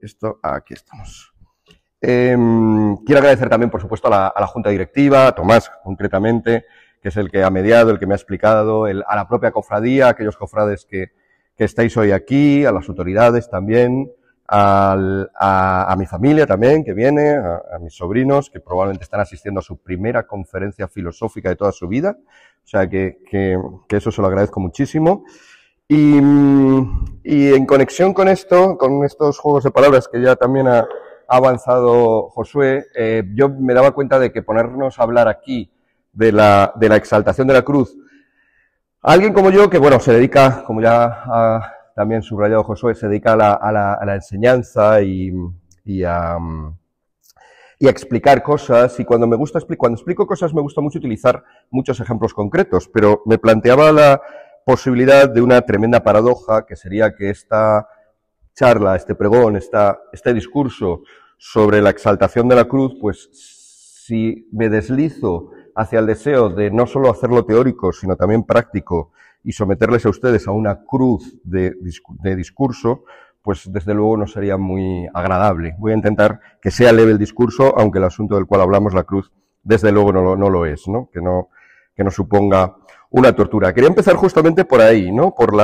esto, aquí estamos. Quiero agradecer también, por supuesto, a la Junta Directiva, a Tomás, concretamente, que es el que ha mediado, el que me ha explicado, a la propia cofradía, a aquellos cofrades que estáis hoy aquí, a las autoridades también, a mi familia también, que viene, a mis sobrinos, que probablemente están asistiendo a su primera conferencia filosófica de toda su vida. O sea, que eso se lo agradezco muchísimo. Y en conexión con esto, con estos juegos de palabras que ya también ha avanzado Josué, yo me daba cuenta de que ponernos a hablar aquí de la exaltación de la cruz, alguien como yo, que bueno, se dedica, como ya ha también subrayado Josué, se dedica a la enseñanza y a explicar cosas, y cuando explico cosas me gusta mucho utilizar muchos ejemplos concretos, pero me planteaba la posibilidad de una tremenda paradoja, que sería que esta charla, este pregón, este discurso sobre la exaltación de la cruz, pues si me deslizo hacia el deseo de no solo hacerlo teórico, sino también práctico, y someterles a ustedes a una cruz de discurso, pues desde luego no sería muy agradable. Voy a intentar que sea leve el discurso, aunque el asunto del cual hablamos, la cruz, desde luego no lo es, ¿no? Que no suponga una tortura. Quería empezar justamente por ahí, ¿no? Por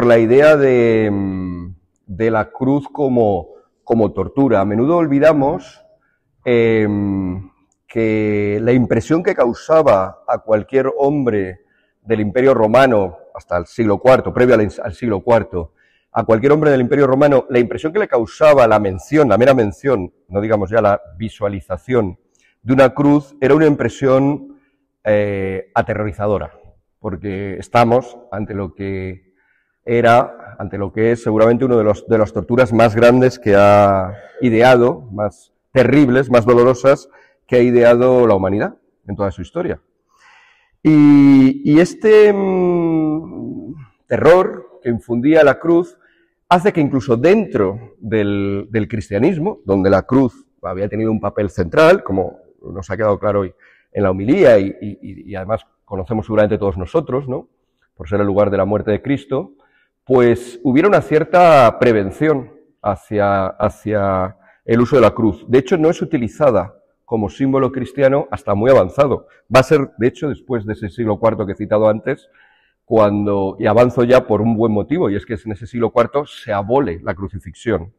la idea de la cruz como tortura. A menudo olvidamos que la impresión que causaba a cualquier hombre del Imperio Romano hasta el siglo IV, previo al siglo IV, a cualquier hombre del Imperio Romano, la impresión que le causaba la mera mención, no digamos ya la visualización de una cruz, era una impresión aterrorizadora, porque estamos ante lo que es seguramente una de las torturas más grandes que ha ideado, más terribles, más dolorosas, que ha ideado la humanidad en toda su historia. Y este terror que infundía la cruz hace que incluso dentro del cristianismo, donde la cruz había tenido un papel central, como nos ha quedado claro hoy en la homilía, y además conocemos seguramente todos nosotros, ¿no? Por ser el lugar de la muerte de Cristo, pues hubiera una cierta prevención hacia el uso de la cruz. De hecho, no es utilizada como símbolo cristiano hasta muy avanzado. Va a ser, de hecho, después de ese siglo IV que he citado antes, y avanzo ya por un buen motivo, y es que en ese siglo IV se abole la crucifixión.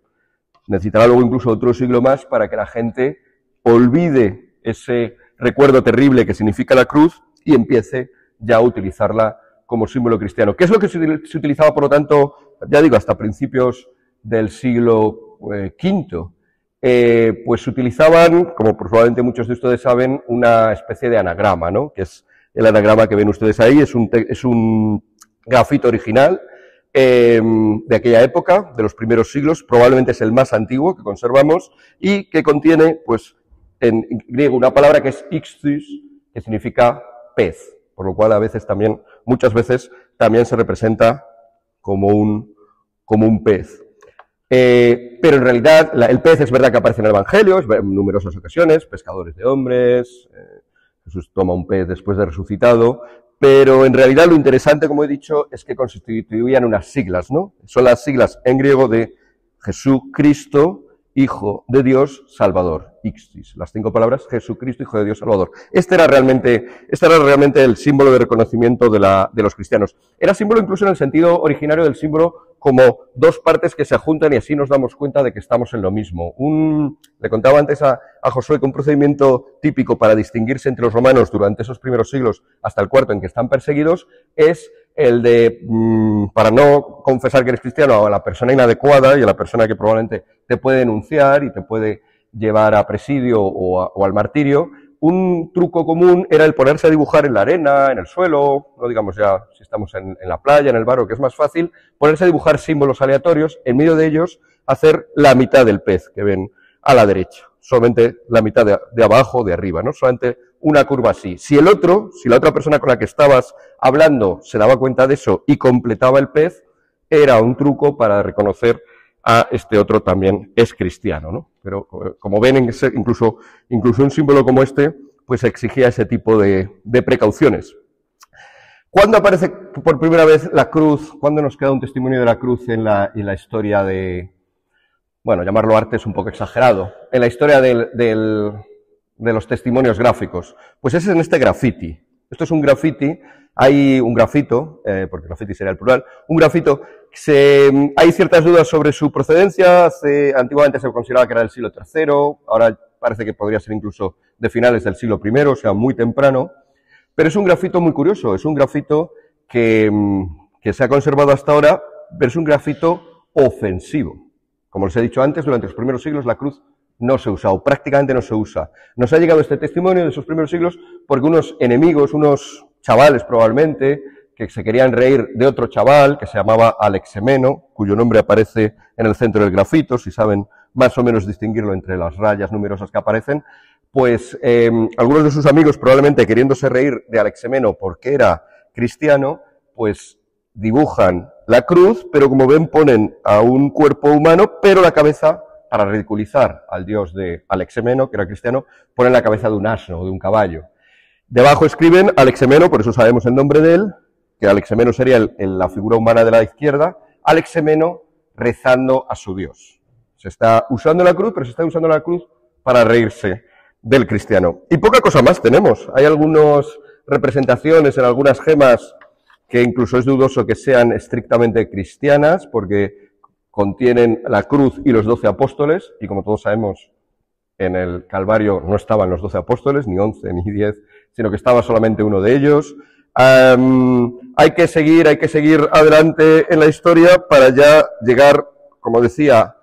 Necesitará luego incluso otro siglo más para que la gente olvide ese recuerdo terrible que significa la cruz y empiece ya a utilizarla como símbolo cristiano. ¿Qué es lo que se utilizaba, por lo tanto, ya digo, hasta principios del siglo V? Pues utilizaban, como probablemente muchos de ustedes saben, una especie de anagrama, ¿no? Que es el anagrama que ven ustedes ahí, es un grafito original de aquella época, de los primeros siglos, probablemente es el más antiguo que conservamos, y que contiene, pues, en griego una palabra que es ichthys, que significa pez, por lo cual muchas veces también se representa como un pez. Pero en realidad el pez es verdad que aparece en el Evangelio en numerosas ocasiones, pescadores de hombres, Jesús toma un pez después de resucitado, pero en realidad lo interesante, como he dicho, es que constituían unas siglas, ¿no? Son las siglas en griego de Jesucristo, Hijo de Dios, Salvador. Ixtis, las 5 palabras, Jesucristo, Hijo de Dios, Salvador. Este era realmente el símbolo de reconocimiento de los cristianos. Era símbolo incluso en el sentido originario del símbolo como dos partes que se juntan y así nos damos cuenta de que estamos en lo mismo. Le contaba antes a Josué que un procedimiento típico para distinguirse entre los romanos durante esos primeros siglos hasta el IV en que están perseguidos es el de, para no confesar que eres cristiano a la persona inadecuada y a la persona que probablemente te puede denunciar y te puede llevar a presidio o al martirio, un truco común era el ponerse a dibujar en la arena, en el suelo, no digamos ya si estamos en la playa, en el barro, que es más fácil, ponerse a dibujar símbolos aleatorios, en medio de ellos hacer la mitad del pez que ven a la derecha, solamente la mitad de abajo, de arriba, ¿no? Solamente una curva así. Si la otra persona con la que estabas hablando se daba cuenta de eso y completaba el pez, era un truco para reconocer a este otro también es cristiano, ¿no? Pero como ven, incluso un símbolo como este, pues exigía ese tipo de precauciones. ¿Cuándo aparece por primera vez la cruz? ¿Cuándo nos queda un testimonio de la cruz en la historia de, bueno, llamarlo arte es un poco exagerado, en la historia de los testimonios gráficos? Pues es en este graffiti. Esto es un graffiti, hay un grafito, porque graffiti sería el plural, un grafito, hay ciertas dudas sobre su procedencia, antiguamente se consideraba que era del siglo III, ahora parece que podría ser incluso de finales del siglo I, o sea, muy temprano, pero es un grafito muy curioso, es un grafito que se ha conservado hasta ahora, pero es un grafito ofensivo. Como les he dicho antes, durante los primeros siglos la cruz no se usa, o prácticamente no se usa. Nos ha llegado este testimonio de esos primeros siglos porque unos enemigos, unos chavales probablemente, que se querían reír de otro chaval que se llamaba Alexemeno, cuyo nombre aparece en el centro del grafito, si saben más o menos distinguirlo entre las rayas numerosas que aparecen, pues algunos de sus amigos, probablemente queriéndose reír de Alexemeno porque era cristiano, pues dibujan la cruz, pero como ven ponen a un cuerpo humano, pero la cabeza, para ridiculizar al dios de Alexemeno, que era cristiano, ponen la cabeza de un asno o de un caballo. Debajo escriben Alexemeno, por eso sabemos el nombre de él, que Alexemeno sería la figura humana de la izquierda, Alexemeno rezando a su dios. Se está usando la cruz, pero se está usando la cruz para reírse del cristiano. Y poca cosa más tenemos. Hay algunas representaciones en algunas gemas que incluso es dudoso que sean estrictamente cristianas, porque contienen la cruz y los 12 apóstoles, y como todos sabemos, en el Calvario no estaban los 12 apóstoles, ni 11 ni 10, sino que estaba solamente uno de ellos. Hay que seguir adelante en la historia para ya llegar, como decía,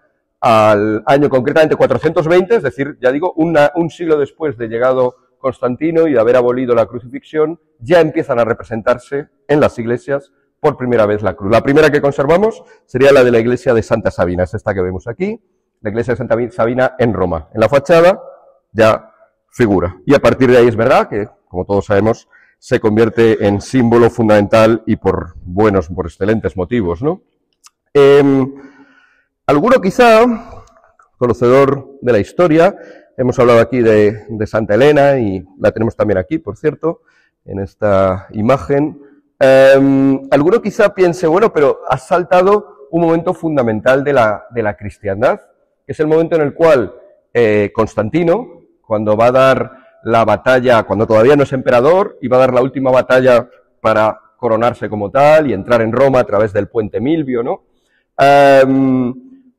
al año concretamente 420, es decir, ya digo, un siglo después de llegado Constantino y de haber abolido la crucifixión, ya empiezan a representarse en las iglesias por primera vez la cruz. La primera que conservamos sería la de la iglesia de Santa Sabina, es esta que vemos aquí, la iglesia de Santa Sabina en Roma. En la fachada ya figura. Y a partir de ahí es verdad que, como todos sabemos, se convierte en símbolo fundamental y por excelentes motivos, ¿no? Alguno quizá, conocedor de la historia, hemos hablado aquí de Santa Elena y la tenemos también aquí, por cierto, en esta imagen. Alguno quizá piense, bueno, pero has saltado un momento fundamental de la cristiandad, que es el momento en el cual Constantino, cuando va a dar la batalla, cuando todavía no es emperador, y va a dar la última batalla para coronarse como tal y entrar en Roma a través del puente Milvio, ¿no?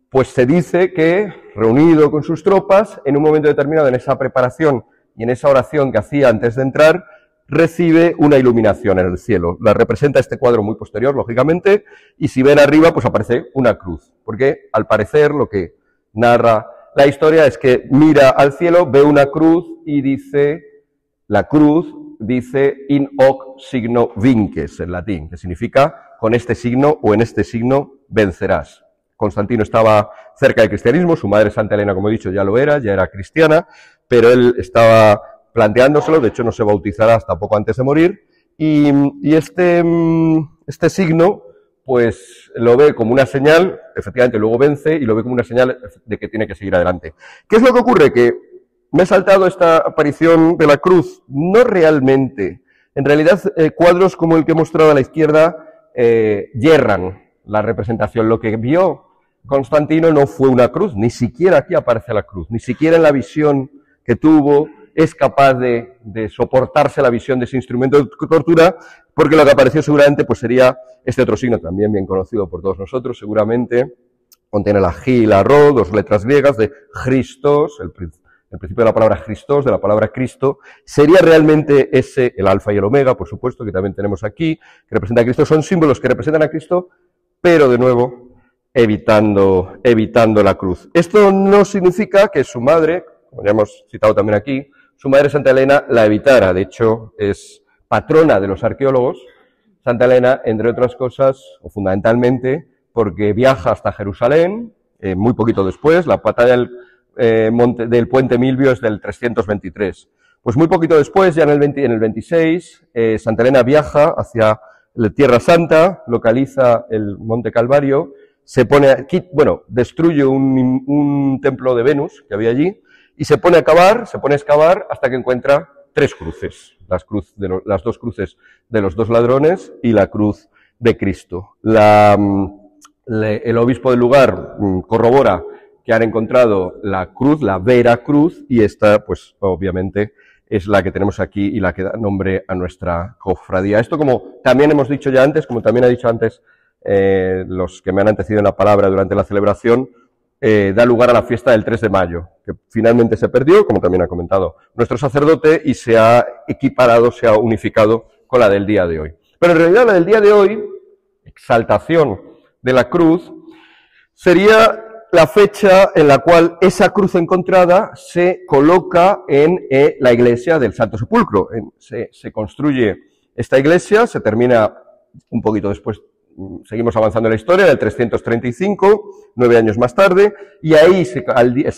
Pues se dice que, reunido con sus tropas, en un momento determinado, en esa preparación y en esa oración que hacía antes de entrar, recibe una iluminación en el cielo. La representa este cuadro muy posterior, lógicamente, y si ven arriba, pues aparece una cruz. Porque, al parecer, lo que narra la historia es que mira al cielo, ve una cruz y dice, la cruz dice in hoc signo vinces, en latín, que significa con este signo o en este signo vencerás. Constantino estaba cerca del cristianismo, su madre Santa Elena, como he dicho, ya lo era, ya era cristiana, pero él estaba planteándoselo, de hecho no se bautizará hasta poco antes de morir, y este signo, pues lo ve como una señal, efectivamente luego vence, y lo ve como una señal de que tiene que seguir adelante. ¿Qué es lo que ocurre? Que me he saltado esta aparición de la cruz, no realmente. En realidad, cuadros como el que he mostrado a la izquierda yerran la representación. Lo que vio Constantino no fue una cruz, ni siquiera aquí aparece la cruz, ni siquiera en la visión que tuvo es capaz de soportarse la visión de ese instrumento de tortura, porque lo que apareció seguramente pues sería este otro signo, también bien conocido por todos nosotros, seguramente, contiene la G y la Ro, dos letras griegas de Christos, el principio de la palabra Christos, de la palabra Cristo, sería realmente ese, el alfa y el omega, por supuesto, que también tenemos aquí, que representa a Cristo, son símbolos que representan a Cristo, pero de nuevo, evitando la cruz. Esto no significa que su madre, como ya hemos citado también aquí, su madre Santa Elena la evitara, de hecho es patrona de los arqueólogos, Santa Elena, entre otras cosas, o fundamentalmente, porque viaja hasta Jerusalén, muy poquito después, la batalla del puente Milvio es del 323. Pues muy poquito después, ya en el 26, Santa Elena viaja hacia la Tierra Santa, localiza el Monte Calvario, se pone aquí, bueno, destruye un templo de Venus que había allí, y se pone a excavar hasta que encuentra tres cruces, las dos cruces de los dos ladrones y la cruz de Cristo. El obispo del lugar corrobora que han encontrado la cruz, la Vera Cruz, y esta, pues obviamente, es la que tenemos aquí y la que da nombre a nuestra cofradía. Esto, como también hemos dicho ya antes, como también ha dicho antes los que me han antecedido en la palabra durante la celebración, da lugar a la fiesta del 3 de mayo, que finalmente se perdió, como también ha comentado nuestro sacerdote, y se ha equiparado, se ha unificado con la del día de hoy. Pero en realidad la del día de hoy, exaltación de la cruz, sería la fecha en la cual esa cruz encontrada se coloca en la iglesia del Santo Sepulcro. Se construye esta iglesia, se termina un poquito después, seguimos avanzando en la historia, del 335, 9 años más tarde, y ahí se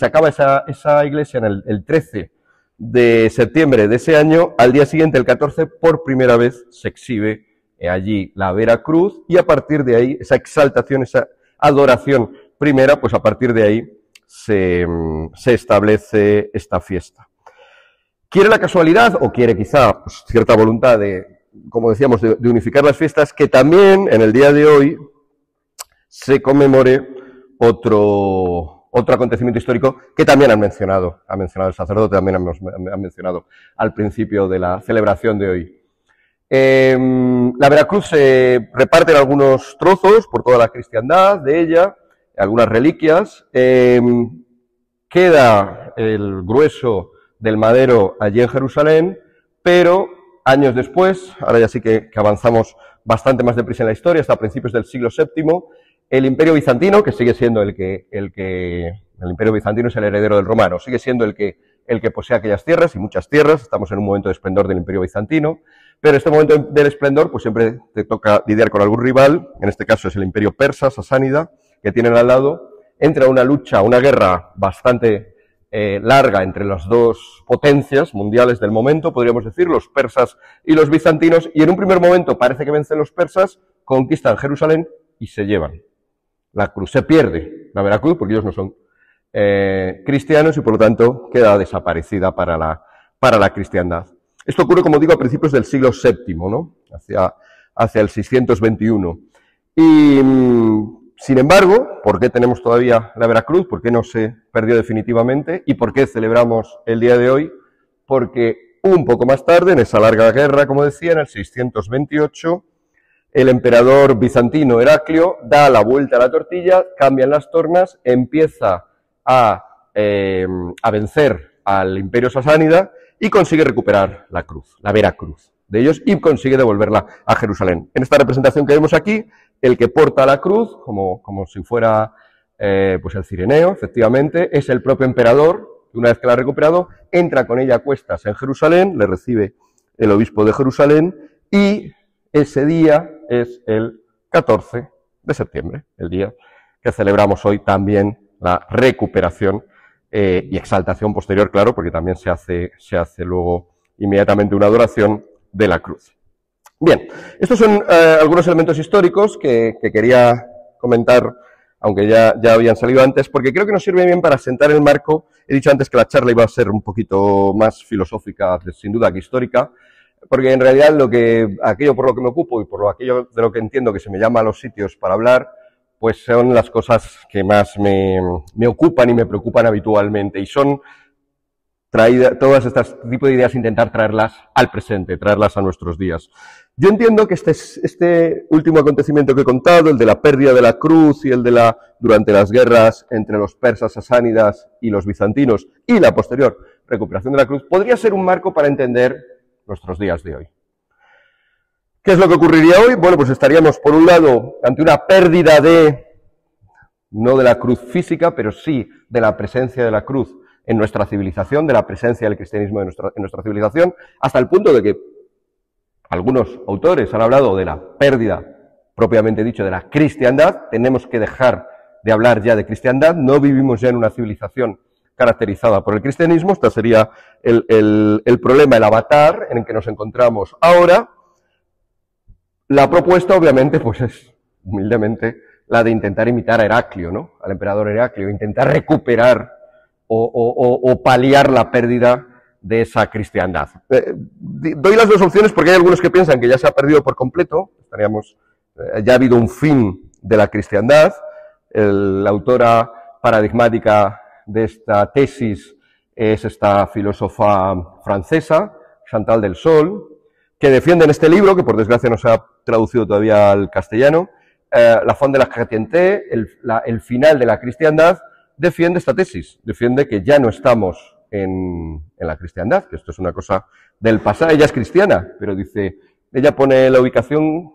acaba esa iglesia en el 13 de septiembre de ese año. Al día siguiente, el 14, por primera vez se exhibe allí la Vera Cruz, y a partir de ahí, esa exaltación, esa adoración primera, pues a partir de ahí se establece esta fiesta. ¿Quiere la casualidad, o quiere quizá pues, cierta voluntad de, como decíamos, de unificar las fiestas, que también en el día de hoy se conmemore otro acontecimiento histórico que también ha mencionado el sacerdote, también han mencionado al principio de la celebración de hoy. La Veracruz se reparte en algunos trozos por toda la cristiandad de ella, algunas reliquias. Queda el grueso del madero allí en Jerusalén, pero años después, ahora ya sí que avanzamos bastante más deprisa en la historia, hasta principios del siglo VII, el Imperio Bizantino, que sigue siendo el Imperio Bizantino es el heredero del romano, sigue siendo el que posee aquellas tierras y muchas tierras. Estamos en un momento de esplendor del Imperio Bizantino, pero en este momento del esplendor pues siempre te toca lidiar con algún rival. En este caso es el Imperio Persa, Sasánida, que tienen al lado. Entra una lucha, una guerra bastante larga entre las dos potencias mundiales del momento, podríamos decir, los persas y los bizantinos, y en un primer momento parece que vencen los persas, conquistan Jerusalén y se llevan la cruz. Se pierde la Veracruz porque ellos no son cristianos y por lo tanto queda desaparecida para la cristiandad. Esto ocurre, como digo, a principios del siglo VII, ¿no? Hacia el 621. Y sin embargo, ¿por qué tenemos todavía la Veracruz? ¿Por qué no se perdió definitivamente? ¿Y por qué celebramos el día de hoy? Porque un poco más tarde, en esa larga guerra, como decía, en el 628, el emperador bizantino Heraclio da la vuelta a la tortilla, cambian las tornas, empieza a vencer al Imperio Sasánida y consigue recuperar la cruz, la Vera Cruz de ellos, y consigue devolverla a Jerusalén. En esta representación que vemos aquí, el que porta la cruz, como si fuera pues el cireneo, efectivamente, es el propio emperador, que una vez que la ha recuperado, entra con ella a cuestas en Jerusalén, le recibe el obispo de Jerusalén, y ese día es el 14 de septiembre, el día que celebramos hoy también la recuperación y exaltación posterior, claro, porque también se hace luego inmediatamente una adoración de la cruz. Bien, estos son algunos elementos históricos que quería comentar, aunque ya habían salido antes, porque creo que nos sirve bien para sentar el marco. He dicho antes que la charla iba a ser un poquito más filosófica, sin duda, que histórica, porque en realidad aquello por lo que me ocupo y por aquello de lo que entiendo que se me llama a los sitios para hablar, pues son las cosas que más me ocupan y me preocupan habitualmente, y son todas estas tipos de ideas, intentar traerlas al presente, traerlas a nuestros días. Yo entiendo que este último acontecimiento que he contado, el de la pérdida de la cruz y el de durante las guerras entre los persas sasánidas y los bizantinos y la posterior recuperación de la cruz, podría ser un marco para entender nuestros días de hoy. ¿Qué es lo que ocurriría hoy? Bueno, pues estaríamos, por un lado, ante una pérdida no de la cruz física, pero sí de la presencia de la cruz en nuestra civilización, de la presencia del cristianismo en nuestra civilización, hasta el punto de que algunos autores han hablado de la pérdida, propiamente dicho, de la cristiandad. Tenemos que dejar de hablar ya de cristiandad, no vivimos ya en una civilización caracterizada por el cristianismo. Este sería el problema, el avatar en el que nos encontramos ahora. La propuesta, obviamente, pues es, humildemente, la de intentar imitar a Heraclio, ¿no? Al emperador Heraclio, intentar recuperar o paliar la pérdida de esa cristiandad. Doy las dos opciones porque hay algunos que piensan que ya se ha perdido por completo, ya ha habido un fin de la cristiandad. La autora paradigmática de esta tesis es esta filósofa francesa, Chantal del Sol, que defiende en este libro, que por desgracia no se ha traducido todavía al castellano, La fin de la chrétienté, el final de la cristiandad, defiende esta tesis, defiende que ya no estamos en la cristiandad, que esto es una cosa del pasado. Ella es cristiana, pero dice, ella pone la ubicación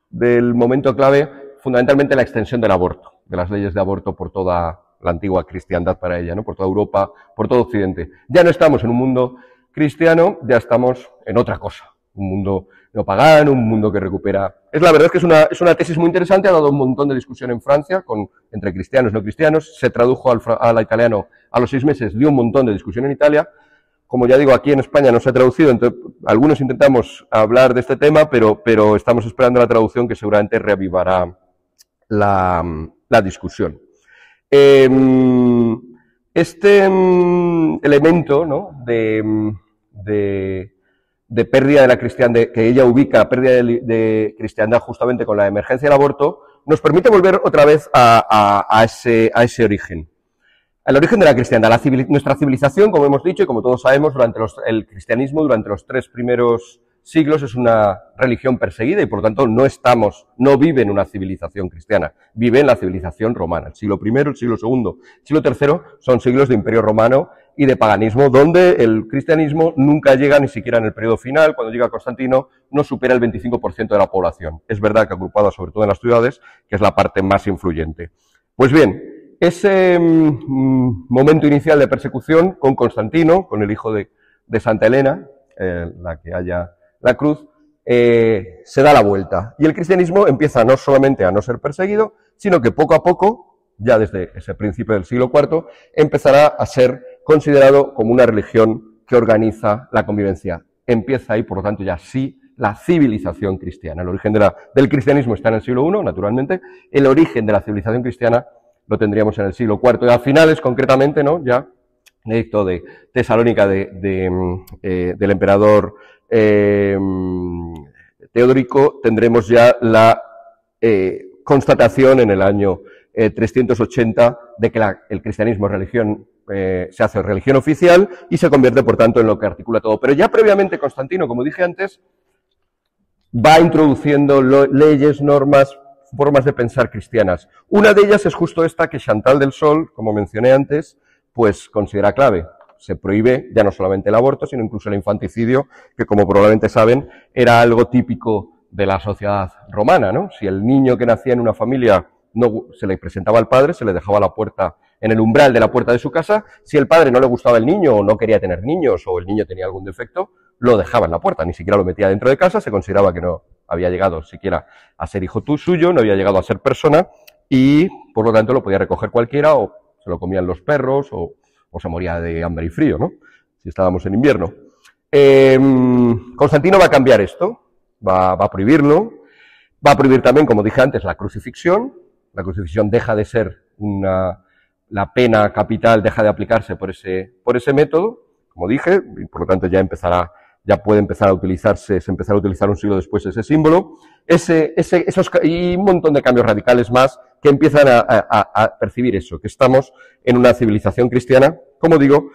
del momento clave fundamentalmente la extensión del aborto, de las leyes de aborto por toda la antigua cristiandad para ella, ¿no? Por toda Europa, por todo Occidente. Ya no estamos en un mundo cristiano, ya estamos en otra cosa, un mundo no pagano, un mundo que recupera. La verdad es que es una tesis muy interesante, ha dado un montón de discusión en Francia, entre cristianos y no cristianos, se tradujo al italiano a los 6 meses, dio un montón de discusión en Italia. Como ya digo, aquí en España no se ha traducido, entonces algunos intentamos hablar de este tema, pero estamos esperando la traducción que seguramente reavivará la discusión. Este elemento, ¿no?, de pérdida de la cristiandad, que ella ubica pérdida de cristiandad justamente con la emergencia del aborto, nos permite volver otra vez a ese origen. El origen de la cristiandad. Nuestra civilización, como hemos dicho y como todos sabemos, el cristianismo durante los 3 primeros siglos es una religión perseguida y por lo tanto no vive en una civilización cristiana, vive en la civilización romana. El siglo I, el siglo II, el siglo III son siglos de imperio romano y de paganismo, donde el cristianismo nunca llega ni siquiera en el periodo final. Cuando llega Constantino no supera el 25% de la población. Es verdad que agrupada sobre todo en las ciudades, que es la parte más influyente. Pues bien, ese momento inicial de persecución con Constantino, con el hijo de Santa Elena, la que haya la cruz, se da la vuelta. Y el cristianismo empieza no solamente a no ser perseguido, sino que poco a poco, ya desde ese principio del siglo IV, empezará a ser considerado como una religión que organiza la convivencia. Empieza ahí, por lo tanto, ya sí la civilización cristiana. El origen del cristianismo está en el siglo I, naturalmente. El origen de la civilización cristiana lo tendríamos en el siglo IV. Y a finales, concretamente, ¿no?, ya en el edicto de Tesalónica del emperador Teodorico, tendremos ya la constatación en el año 380 de que el cristianismo se hace religión oficial y se convierte, por tanto, en lo que articula todo. Pero ya previamente Constantino, como dije antes, va introduciendo leyes, normas, formas de pensar cristianas. Una de ellas es justo esta que Chantal del Sol, como mencioné antes, pues considera clave. Se prohíbe ya no solamente el aborto, sino incluso el infanticidio, que como probablemente saben, era algo típico de la sociedad romana, ¿no? Si el niño que nacía en una familia no se le presentaba al padre, se le dejaba la puerta en el umbral de la puerta de su casa. Si el padre no le gustaba el niño o no quería tener niños o el niño tenía algún defecto, lo dejaba en la puerta, ni siquiera lo metía dentro de casa, se consideraba que no había llegado siquiera a ser hijo suyo, no había llegado a ser persona y por lo tanto lo podía recoger cualquiera o se lo comían los perros o se moría de hambre y frío, ¿no?, si estábamos en invierno. Constantino va a cambiar esto, va a prohibirlo, va a prohibir también, como dije antes, la crucifixión. La crucifixión deja de ser la pena capital, deja de aplicarse por ese método, como dije, y por lo tanto ya puede empezar a utilizarse, se empezará a utilizar un siglo después ese símbolo, y un montón de cambios radicales más que empiezan a percibir eso, que estamos en una civilización cristiana. Como digo,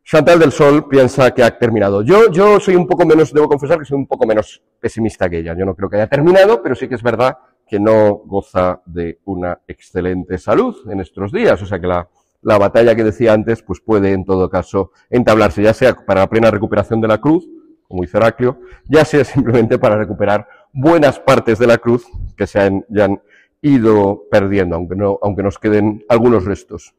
Chantal del Sol piensa que ha terminado. Yo soy un poco menos, debo confesar que soy un poco menos pesimista que ella. Yo no creo que haya terminado, pero sí que es verdad que no goza de una excelente salud en estos días. O sea que la batalla que decía antes, pues puede en todo caso entablarse, ya sea para la plena recuperación de la cruz, como hizo Heraclio, ya sea simplemente para recuperar buenas partes de la cruz que ya han ido perdiendo, aunque nos queden algunos restos.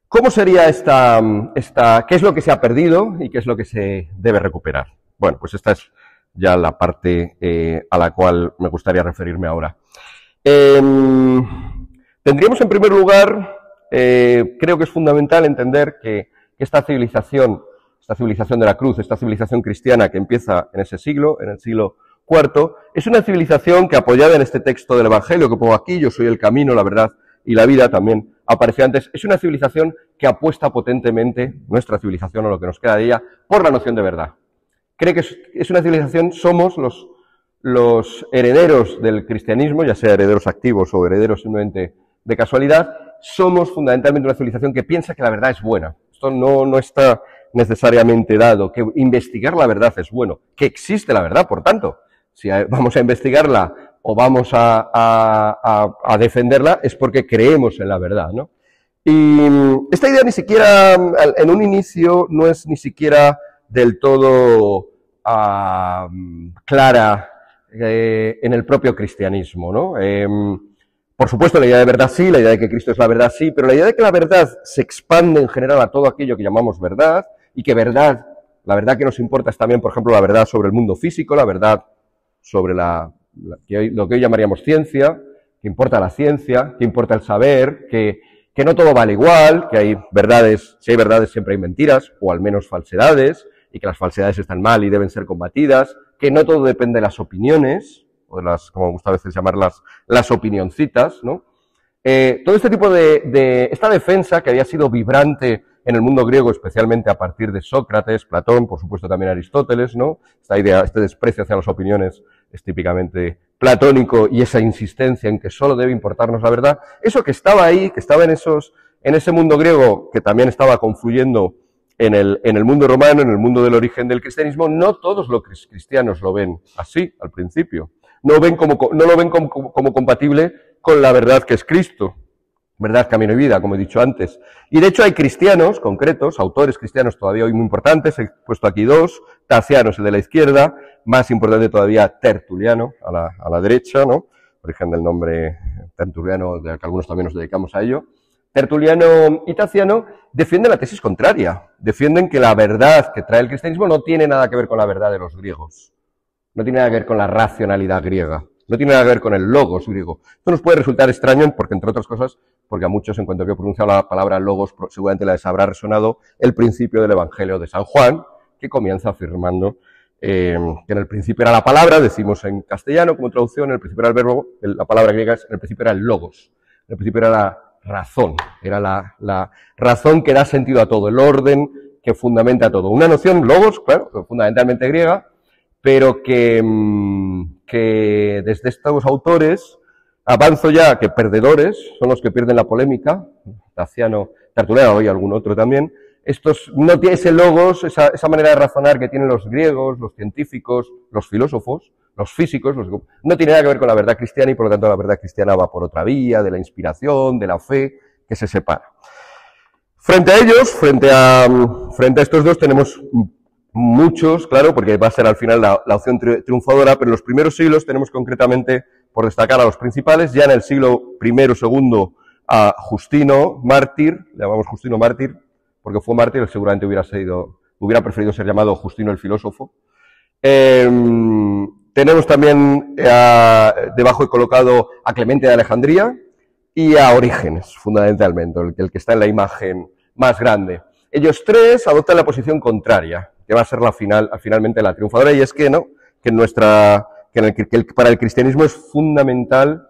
¿Cómo sería qué es lo que se ha perdido y qué es lo que se debe recuperar? Bueno, pues esta es ya la parte a la cual me gustaría referirme ahora. Tendríamos en primer lugar, creo que es fundamental entender que esta civilización de la cruz, esta civilización cristiana que empieza en ese siglo, en el siglo IV, es una civilización que, apoyada en este texto del Evangelio que pongo aquí, yo soy el camino, la verdad y la vida, también apareció antes, es una civilización que apuesta potentemente, nuestra civilización o lo que nos queda de ella, por la noción de verdad. Cree que es una civilización, somos los herederos del cristianismo, ya sea herederos activos o herederos simplemente de casualidad, somos fundamentalmente una civilización que piensa que la verdad es buena. Esto no está necesariamente dado, que investigar la verdad es bueno, que existe la verdad, por tanto, si vamos a investigarla o vamos a defenderla es porque creemos en la verdad, ¿no? Y esta idea ni siquiera, en un inicio, no es ni siquiera del todo clara en el propio cristianismo, ¿no? Por supuesto, la idea de verdad sí, la idea de que Cristo es la verdad sí, pero la idea de que la verdad se expande en general a todo aquello que llamamos verdad, y que la verdad que nos importa es también, por ejemplo, la verdad sobre el mundo físico, la verdad sobre lo que hoy llamaríamos ciencia, que importa la ciencia, que importa el saber, que no todo vale igual, que hay verdades, si hay verdades siempre hay mentiras, o al menos falsedades, y que las falsedades están mal y deben ser combatidas, que no todo depende de las opiniones, o de las, como me gusta a veces llamarlas, las opinioncitas, ¿no? Todo este tipo esta defensa que había sido vibrante en el mundo griego, especialmente a partir de Sócrates, Platón, por supuesto también Aristóteles, ¿no? Esta idea, este desprecio hacia las opiniones es típicamente platónico, y esa insistencia en que solo debe importarnos la verdad, eso que estaba ahí, que estaba en ese mundo griego, que también estaba confluyendo en el mundo romano, en el mundo del origen del cristianismo, no todos los cristianos lo ven así al principio. No lo ven como compatible con la verdad que es Cristo. Verdad, camino y vida, como he dicho antes. Y de hecho hay cristianos concretos, autores cristianos todavía hoy muy importantes, he puesto aquí dos, Taciano es el de la izquierda, más importante todavía Tertuliano, a la derecha, ¿no? Origen del nombre Tertuliano, de que algunos también nos dedicamos a ello. Tertuliano y Taciano defienden la tesis contraria, defienden que la verdad que trae el cristianismo no tiene nada que ver con la verdad de los griegos, no tiene nada que ver con la racionalidad griega, no tiene nada que ver con el logos griego. Esto nos puede resultar extraño porque, entre otras cosas, porque a muchos, en cuanto que he pronunciado la palabra logos, seguramente les habrá resonado el principio del Evangelio de San Juan, que comienza afirmando que en el principio era la palabra, decimos en castellano como traducción, en el principio era el verbo, la palabra griega en el principio era el logos, en el principio era la razón, era la razón que da sentido a todo, el orden que fundamenta todo. Una noción, logos, claro, fundamentalmente griega, pero que desde estos autores, avanzo ya que perdedores son los que pierden la polémica, Taciano, Tertuliano y algún otro también, estos no tienen ese logos, esa manera de razonar que tienen los griegos, los científicos, los filósofos, los físicos, no tiene nada que ver con la verdad cristiana y por lo tanto la verdad cristiana va por otra vía, de la inspiración, de la fe, que se separa. Frente a ellos, frente a estos dos tenemos muchos, claro, porque va a ser al final la opción triunfadora, pero en los primeros siglos tenemos concretamente, por destacar a los principales, ya en el siglo I o II a Justino, mártir, le llamamos Justino mártir, porque fue mártir, seguramente hubiera preferido ser llamado Justino el filósofo. Tenemos también debajo he colocado a Clemente de Alejandría y a Orígenes, fundamentalmente, el que está en la imagen más grande. Ellos tres adoptan la posición contraria, que va a ser finalmente la triunfadora, y es que no, que para el cristianismo es fundamental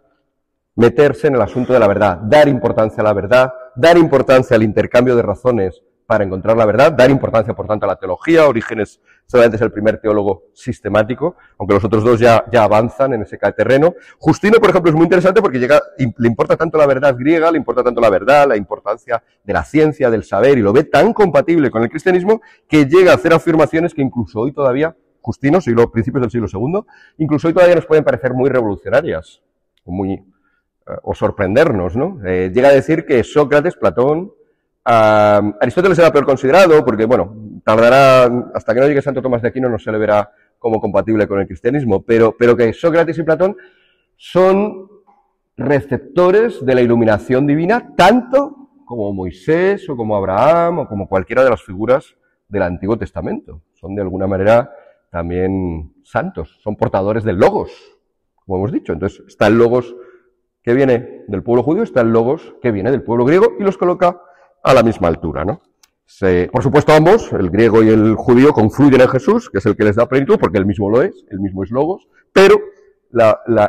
meterse en el asunto de la verdad, dar importancia a la verdad, dar importancia al intercambio de razones para encontrar la verdad, dar importancia, por tanto, a la teología. Orígenes solamente es el primer teólogo sistemático, aunque los otros dos ya avanzan en ese terreno. Justino, por ejemplo, es muy interesante porque le importa tanto la verdad griega, le importa tanto la verdad, la importancia de la ciencia, del saber, y lo ve tan compatible con el cristianismo que llega a hacer afirmaciones que incluso hoy todavía, Justino, principios del siglo II, incluso hoy todavía nos pueden parecer muy revolucionarias, o sorprendernos, ¿no? Llega a decir que Sócrates, Platón, Aristóteles era peor considerado porque, bueno, tardará, hasta que no llegue Santo Tomás de Aquino no se le verá como compatible con el cristianismo, pero que Sócrates y Platón son receptores de la iluminación divina, tanto como Moisés o como Abraham o como cualquiera de las figuras del Antiguo Testamento. Son de alguna manera también santos, son portadores del logos, como hemos dicho. Entonces está el logos que viene del pueblo judío, está el logos que viene del pueblo griego y los coloca a la misma altura, ¿no? Por supuesto, ambos, el griego y el judío, confluyen en Jesús, que es el que les da plenitud, porque él mismo lo es, él mismo es logos, pero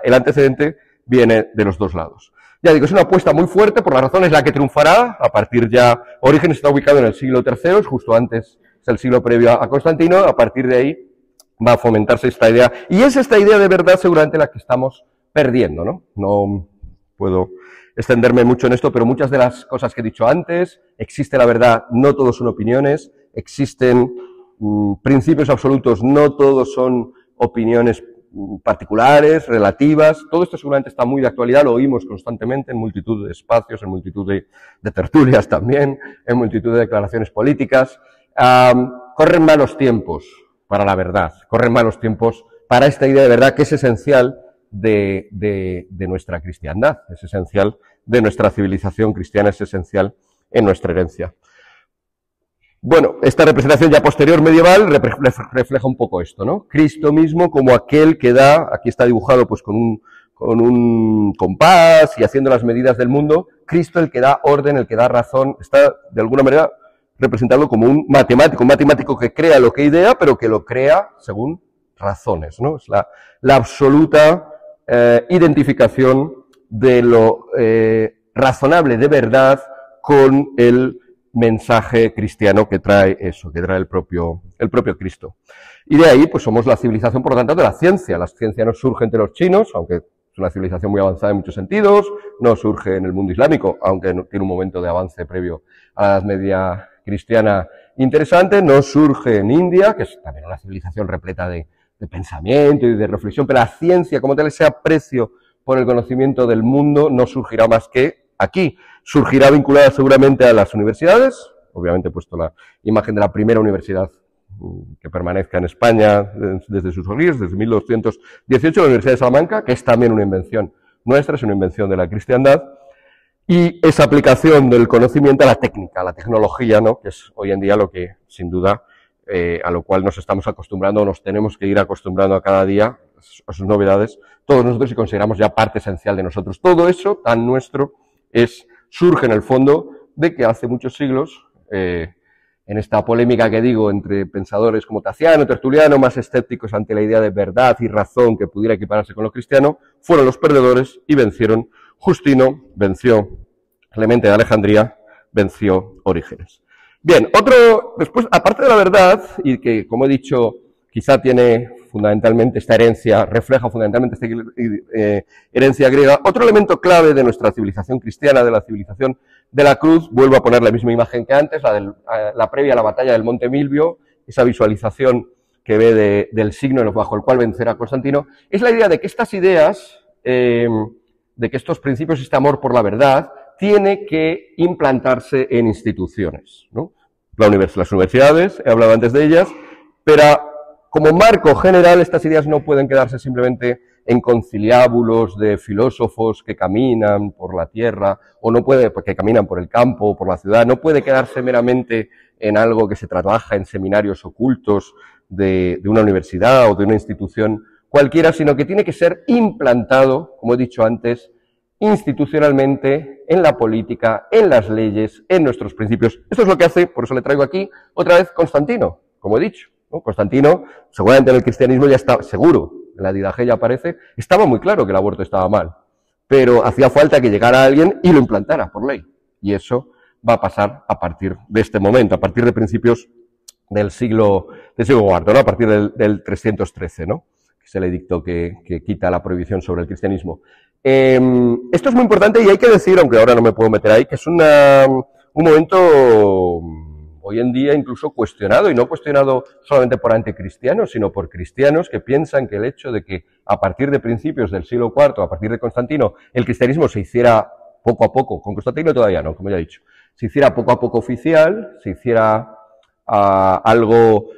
el antecedente viene de los dos lados. Ya digo, es una apuesta muy fuerte, por la razón es la que triunfará, a partir ya, Orígenes está ubicado en el siglo III, justo antes, es el siglo previo a Constantino, a partir de ahí va a fomentarse esta idea, y es esta idea de verdad seguramente la que estamos perdiendo, ¿no? No puedo extenderme mucho en esto, pero muchas de las cosas que he dicho antes, existe la verdad, no todos son opiniones, existen principios absolutos, no todos son opiniones particulares, relativas, todo esto seguramente está muy de actualidad, lo oímos constantemente en multitud de espacios, en multitud de tertulias también, en multitud de declaraciones políticas. Corren malos tiempos para la verdad, corren malos tiempos para esta idea de verdad que es esencial de nuestra cristiandad, es esencial de nuestra civilización cristiana, es esencial en nuestra herencia. Bueno, esta representación ya posterior medieval refleja un poco esto, ¿no? Cristo mismo como aquel que da, aquí está dibujado pues con un compás y haciendo las medidas del mundo, Cristo el que da orden, el que da razón, está de alguna manera representado como un matemático que crea lo que idea, pero que lo crea según razones, ¿no? Es la absoluta identificación de lo razonable de verdad con el mensaje cristiano que trae eso, que trae el propio Cristo. Y de ahí, pues somos la civilización, por lo tanto, de la ciencia. La ciencia no surge entre los chinos, aunque es una civilización muy avanzada en muchos sentidos, no surge en el mundo islámico, aunque tiene un momento de avance previo a la Edad Media cristiana interesante, no surge en India, que es también una civilización repleta de pensamiento y de reflexión, pero la ciencia como tal, ese aprecio por el conocimiento del mundo, no surgirá más que aquí. Surgirá vinculada seguramente a las universidades, obviamente he puesto la imagen de la primera universidad que permanezca en España desde sus orígenes, desde 1218, la Universidad de Salamanca, que es también una invención nuestra, es una invención de la cristiandad, y esa aplicación del conocimiento a la técnica, a la tecnología, ¿no? Que es hoy en día lo que, sin duda, a lo cual nos estamos acostumbrando, nos tenemos que ir acostumbrando a cada día, a sus novedades, todos nosotros, y consideramos ya parte esencial de nosotros. Todo eso, tan nuestro, surge en el fondo de que hace muchos siglos, en esta polémica que digo entre pensadores como Taciano, Tertuliano, más escépticos ante la idea de verdad y razón que pudiera equipararse con lo cristiano, fueron los perdedores y vencieron. Justino venció Clemente de Alejandría, venció Orígenes. Bien, después, aparte de la verdad, y que, como he dicho, quizá tiene fundamentalmente esta herencia, refleja fundamentalmente esta herencia griega, otro elemento clave de nuestra civilización cristiana, de la civilización de la cruz, vuelvo a poner la misma imagen que antes, la previa a la batalla del Monte Milvio, esa visualización que ve del signo bajo el cual vencerá Constantino, es la idea de que estas ideas, de que estos principios, este amor por la verdad, tiene que implantarse en instituciones, ¿no? Las universidades, he hablado antes de ellas, pero como marco general estas ideas no pueden quedarse simplemente en conciliábulos de filósofos que caminan por la tierra, o que caminan por el campo o por la ciudad, no puede quedarse meramente en algo que se trabaja en seminarios ocultos de una universidad o de una institución cualquiera, sino que tiene que ser implantado, como he dicho antes, institucionalmente, en la política, en las leyes, en nuestros principios. Esto es lo que hace, por eso le traigo aquí, otra vez Constantino, como he dicho, ¿no? Constantino, seguramente en el cristianismo ya está, seguro, en la Didache ya aparece, estaba muy claro que el aborto estaba mal, pero hacía falta que llegara alguien y lo implantara por ley. Y eso va a pasar a partir de este momento, a partir de principios del siglo IV, ¿no? A partir del 313, ¿no? Que es el edicto que quita la prohibición sobre el cristianismo. Esto es muy importante y hay que decir, aunque ahora no me puedo meter ahí, que es un momento hoy en día incluso cuestionado, y no cuestionado solamente por anticristianos, sino por cristianos que piensan que el hecho de que a partir de principios del siglo IV, a partir de Constantino, el cristianismo se hiciera poco a poco, con Constantino todavía no, como ya he dicho, se hiciera poco a poco oficial, se hiciera algo,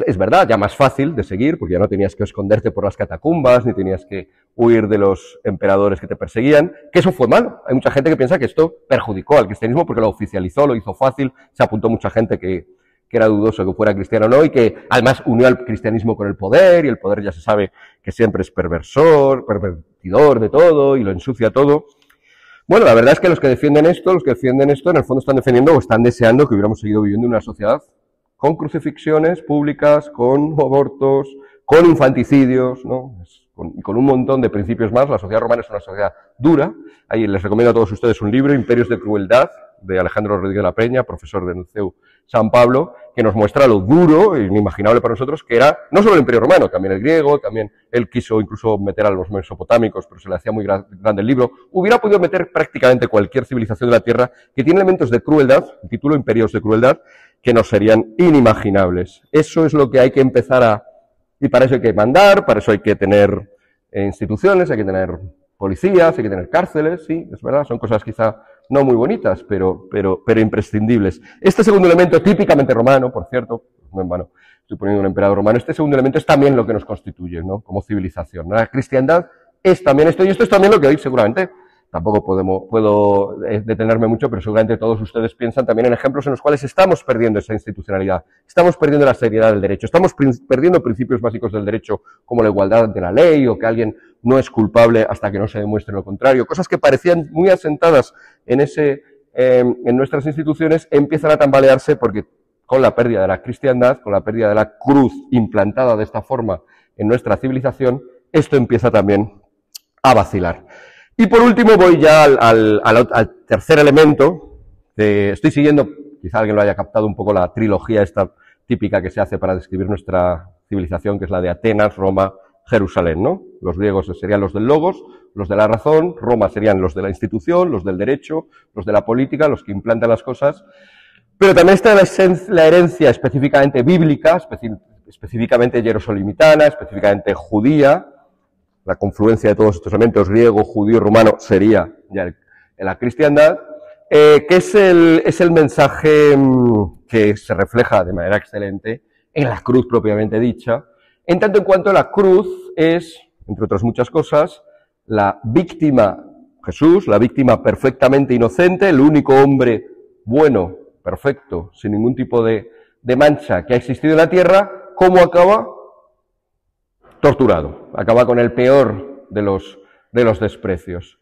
es verdad, ya más fácil de seguir, porque ya no tenías que esconderte por las catacumbas, ni tenías que huir de los emperadores que te perseguían, que eso fue malo. Hay mucha gente que piensa que esto perjudicó al cristianismo porque lo oficializó, lo hizo fácil, se apuntó mucha gente que era dudoso que fuera cristiano o no, y que además unió al cristianismo con el poder, y el poder ya se sabe que siempre es pervertidor de todo, y lo ensucia todo. Bueno, la verdad es que los que defienden esto, en el fondo están defendiendo o están deseando que hubiéramos seguido viviendo en una sociedad con crucifixiones públicas, con abortos, con infanticidios, ¿no? Es con un montón de principios más. La sociedad romana es una sociedad dura. Ahí les recomiendo a todos ustedes un libro, Imperios de Crueldad, de Alejandro Rodríguez de la Peña, profesor del CEU San Pablo, que nos muestra lo duro e inimaginable para nosotros que era no solo el Imperio Romano, también el griego, también él quiso incluso meter a los mesopotámicos, pero se le hacía muy grande el libro. Hubiera podido meter prácticamente cualquier civilización de la Tierra que tiene elementos de crueldad, el título Imperios de Crueldad, que nos serían inimaginables. Eso es lo que hay que empezar a... Y para eso hay que mandar, para eso hay que tener instituciones, hay que tener policías, hay que tener cárceles, sí, es verdad, son cosas quizá no muy bonitas, pero imprescindibles. Este segundo elemento, típicamente romano, por cierto, bueno, estoy poniendo un emperador romano, este segundo elemento es también lo que nos constituye, ¿no?, como civilización. La cristiandad es también esto, y esto es también lo que hoy seguramente, tampoco puedo detenerme mucho, pero seguramente todos ustedes piensan también en ejemplos en los cuales estamos perdiendo esa institucionalidad, estamos perdiendo la seriedad del derecho, estamos perdiendo principios básicos del derecho como la igualdad ante la ley o que alguien no es culpable hasta que no se demuestre lo contrario. Cosas que parecían muy asentadas en nuestras instituciones empiezan a tambalearse porque con la pérdida de la cristiandad, con la pérdida de la cruz implantada de esta forma en nuestra civilización, esto empieza también a vacilar. Y por último voy ya al tercer elemento, que estoy siguiendo, quizá alguien lo haya captado un poco, la trilogía esta típica que se hace para describir nuestra civilización, que es la de Atenas, Roma, Jerusalén, ¿no? Los griegos serían los del logos, los de la razón, Roma serían los de la institución, los del derecho, los de la política, los que implantan las cosas. Pero también está la herencia específicamente bíblica, específicamente jerosolimitana, específicamente judía. La confluencia de todos estos elementos, griego, judío y romano, sería ya la cristiandad, que es el mensaje que se refleja de manera excelente en la cruz propiamente dicha, en tanto en cuanto la cruz es, entre otras muchas cosas, la víctima, Jesús, la víctima perfectamente inocente, el único hombre bueno, perfecto, sin ningún tipo de mancha que ha existido en la tierra. ¿Cómo acaba? Torturado, acaba con el peor de los desprecios.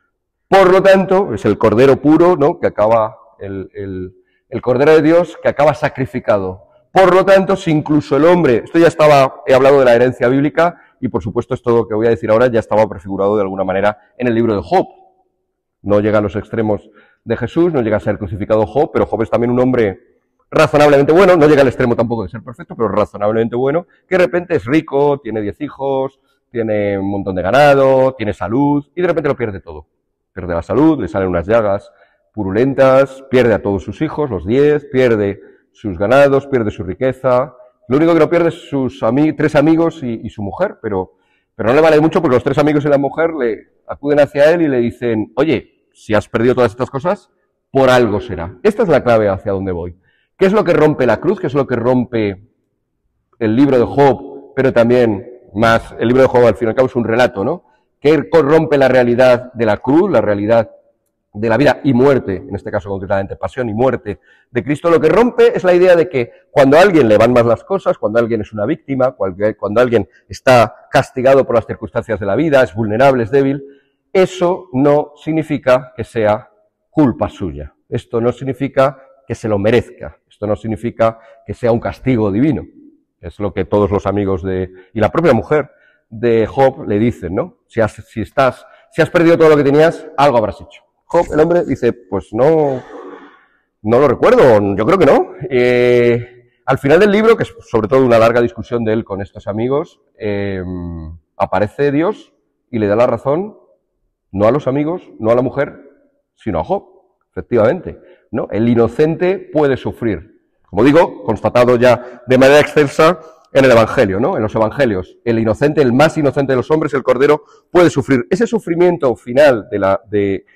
Por lo tanto, es el Cordero puro, ¿no?, que acaba, el Cordero de Dios que acaba sacrificado. Por lo tanto, si incluso el hombre, he hablado de la herencia bíblica, y por supuesto esto lo que voy a decir ahora ya estaba prefigurado de alguna manera en el libro de Job. No llega a los extremos de Jesús, no llega a ser crucificado Job, pero Job es también un hombre razonablemente bueno, no llega al extremo tampoco de ser perfecto, pero razonablemente bueno, que de repente es rico, tiene 10 hijos, tiene un montón de ganado, tiene salud, y de repente lo pierde todo. Pierde la salud, le salen unas llagas purulentas, pierde a todos sus hijos, los 10, pierde sus ganados, pierde su riqueza. Lo único que no pierde es sus 3 amigos y su mujer, pero no le vale mucho porque los 3 amigos y la mujer le acuden hacia él y le dicen, oye, si has perdido todas estas cosas, por algo será. Esta es la clave hacia dónde voy. ¿Qué es lo que rompe la cruz? ¿Qué es lo que rompe el libro de Job? Pero también más, el libro de Job al fin y al cabo es un relato, ¿no? ¿Qué rompe la realidad de la cruz, la realidad de la vida y muerte, en este caso concretamente pasión y muerte de Cristo? Lo que rompe es la idea de que cuando a alguien le van más las cosas, cuando alguien es una víctima, cuando alguien está castigado por las circunstancias de la vida, es vulnerable, es débil, eso no significa que sea culpa suya. Esto no significa que se lo merezca. Esto no significa que sea un castigo divino. Es lo que todos los amigos y la propia mujer de Job le dicen, ¿no? Si has perdido todo lo que tenías, algo habrás hecho. Job, el hombre, dice, pues no lo recuerdo, yo creo que no. Al final del libro, que es sobre todo una larga discusión de él con estos amigos, aparece Dios y le da la razón, no a los amigos, no a la mujer, sino a Job, efectivamente, ¿no? El inocente puede sufrir. Como digo, constatado ya de manera extensa en el Evangelio, ¿no? En los Evangelios. El inocente, el más inocente de los hombres, el Cordero, puede sufrir. Ese sufrimiento final de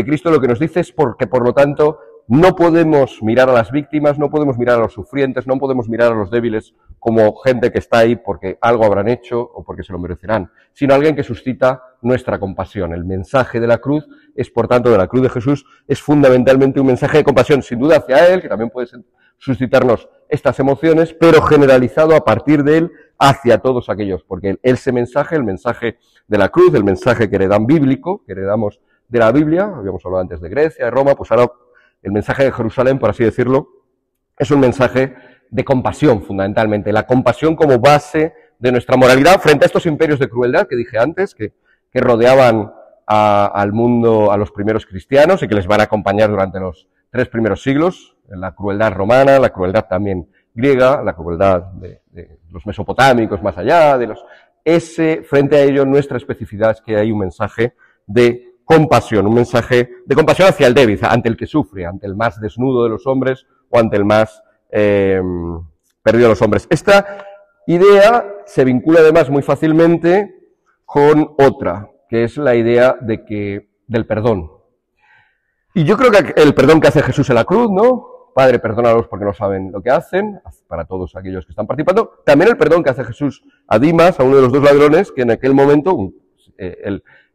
Cristo lo que nos dice es porque, por lo tanto, no podemos mirar a las víctimas, no podemos mirar a los sufrientes, no podemos mirar a los débiles como gente que está ahí porque algo habrán hecho o porque se lo merecerán, sino alguien que suscita nuestra compasión. El mensaje de la cruz es, por tanto, de la cruz de Jesús, es fundamentalmente un mensaje de compasión, sin duda hacia Él, que también puede suscitarnos estas emociones, pero generalizado a partir de Él hacia todos aquellos, porque ese mensaje, el mensaje de la cruz, el mensaje que heredan bíblico, que heredamos de la Biblia, habíamos hablado antes de Grecia, de Roma, pues ahora el mensaje de Jerusalén, por así decirlo, es un mensaje de compasión, fundamentalmente. La compasión como base de nuestra moralidad frente a estos imperios de crueldad que dije antes, que rodeaban al mundo, a los primeros cristianos y que les van a acompañar durante los 3 primeros siglos, la crueldad romana, la crueldad también griega, la crueldad de los mesopotámicos más allá, frente a ello nuestra especificidad es que hay un mensaje de compasión, un mensaje de compasión hacia el débil, ante el que sufre, ante el más desnudo de los hombres o ante el más perdido de los hombres. Esta idea se vincula además muy fácilmente con otra, que es la idea del perdón. Y yo creo que el perdón que hace Jesús en la cruz, ¿no? Padre, perdónalos porque no saben lo que hacen, para todos aquellos que están participando. También el perdón que hace Jesús a Dimas, a uno de los 2 ladrones, que en aquel momento,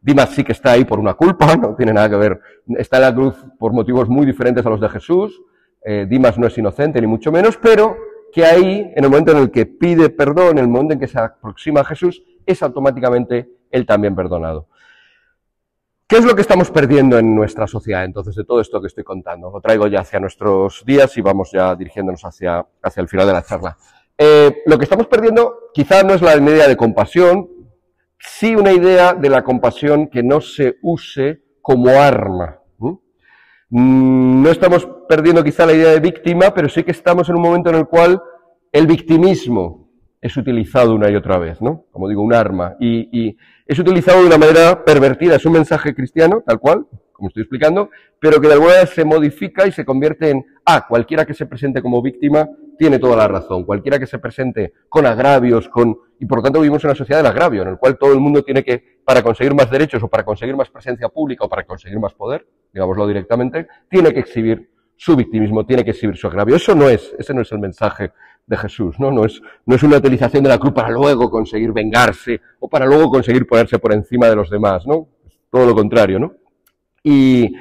Dimas sí que está ahí por una culpa, no tiene nada que ver, está en la cruz por motivos muy diferentes a los de Jesús. Dimas no es inocente, ni mucho menos, pero que ahí, en el momento en el que pide perdón, en el momento en que se aproxima a Jesús, es automáticamente él también perdonado. ¿Qué es lo que estamos perdiendo en nuestra sociedad, entonces, de todo esto que estoy contando? Lo traigo ya hacia nuestros días y vamos ya dirigiéndonos hacia el final de la charla. Lo que estamos perdiendo quizá no es la idea de compasión, sí una idea de la compasión que no se use como arma. No estamos perdiendo quizá la idea de víctima, pero sí que estamos en un momento en el cual el victimismo es utilizado una y otra vez, ¿no? Como digo, un arma. Y es utilizado de una manera pervertida. Es un mensaje cristiano, tal cual, como estoy explicando, pero que de alguna manera se modifica y se convierte en, cualquiera que se presente como víctima tiene toda la razón. Cualquiera que se presente con agravios, y por lo tanto vivimos en una sociedad del agravio, en el cual todo el mundo tiene que, para conseguir más derechos o para conseguir más presencia pública o para conseguir más poder, digámoslo directamente, tiene que exhibir su victimismo, tiene que exhibir su agravio. Ese no es el mensaje de Jesús, ¿no? No es una utilización de la cruz para luego conseguir vengarse o para luego conseguir ponerse por encima de los demás, ¿no? Es todo lo contrario, ¿no? Y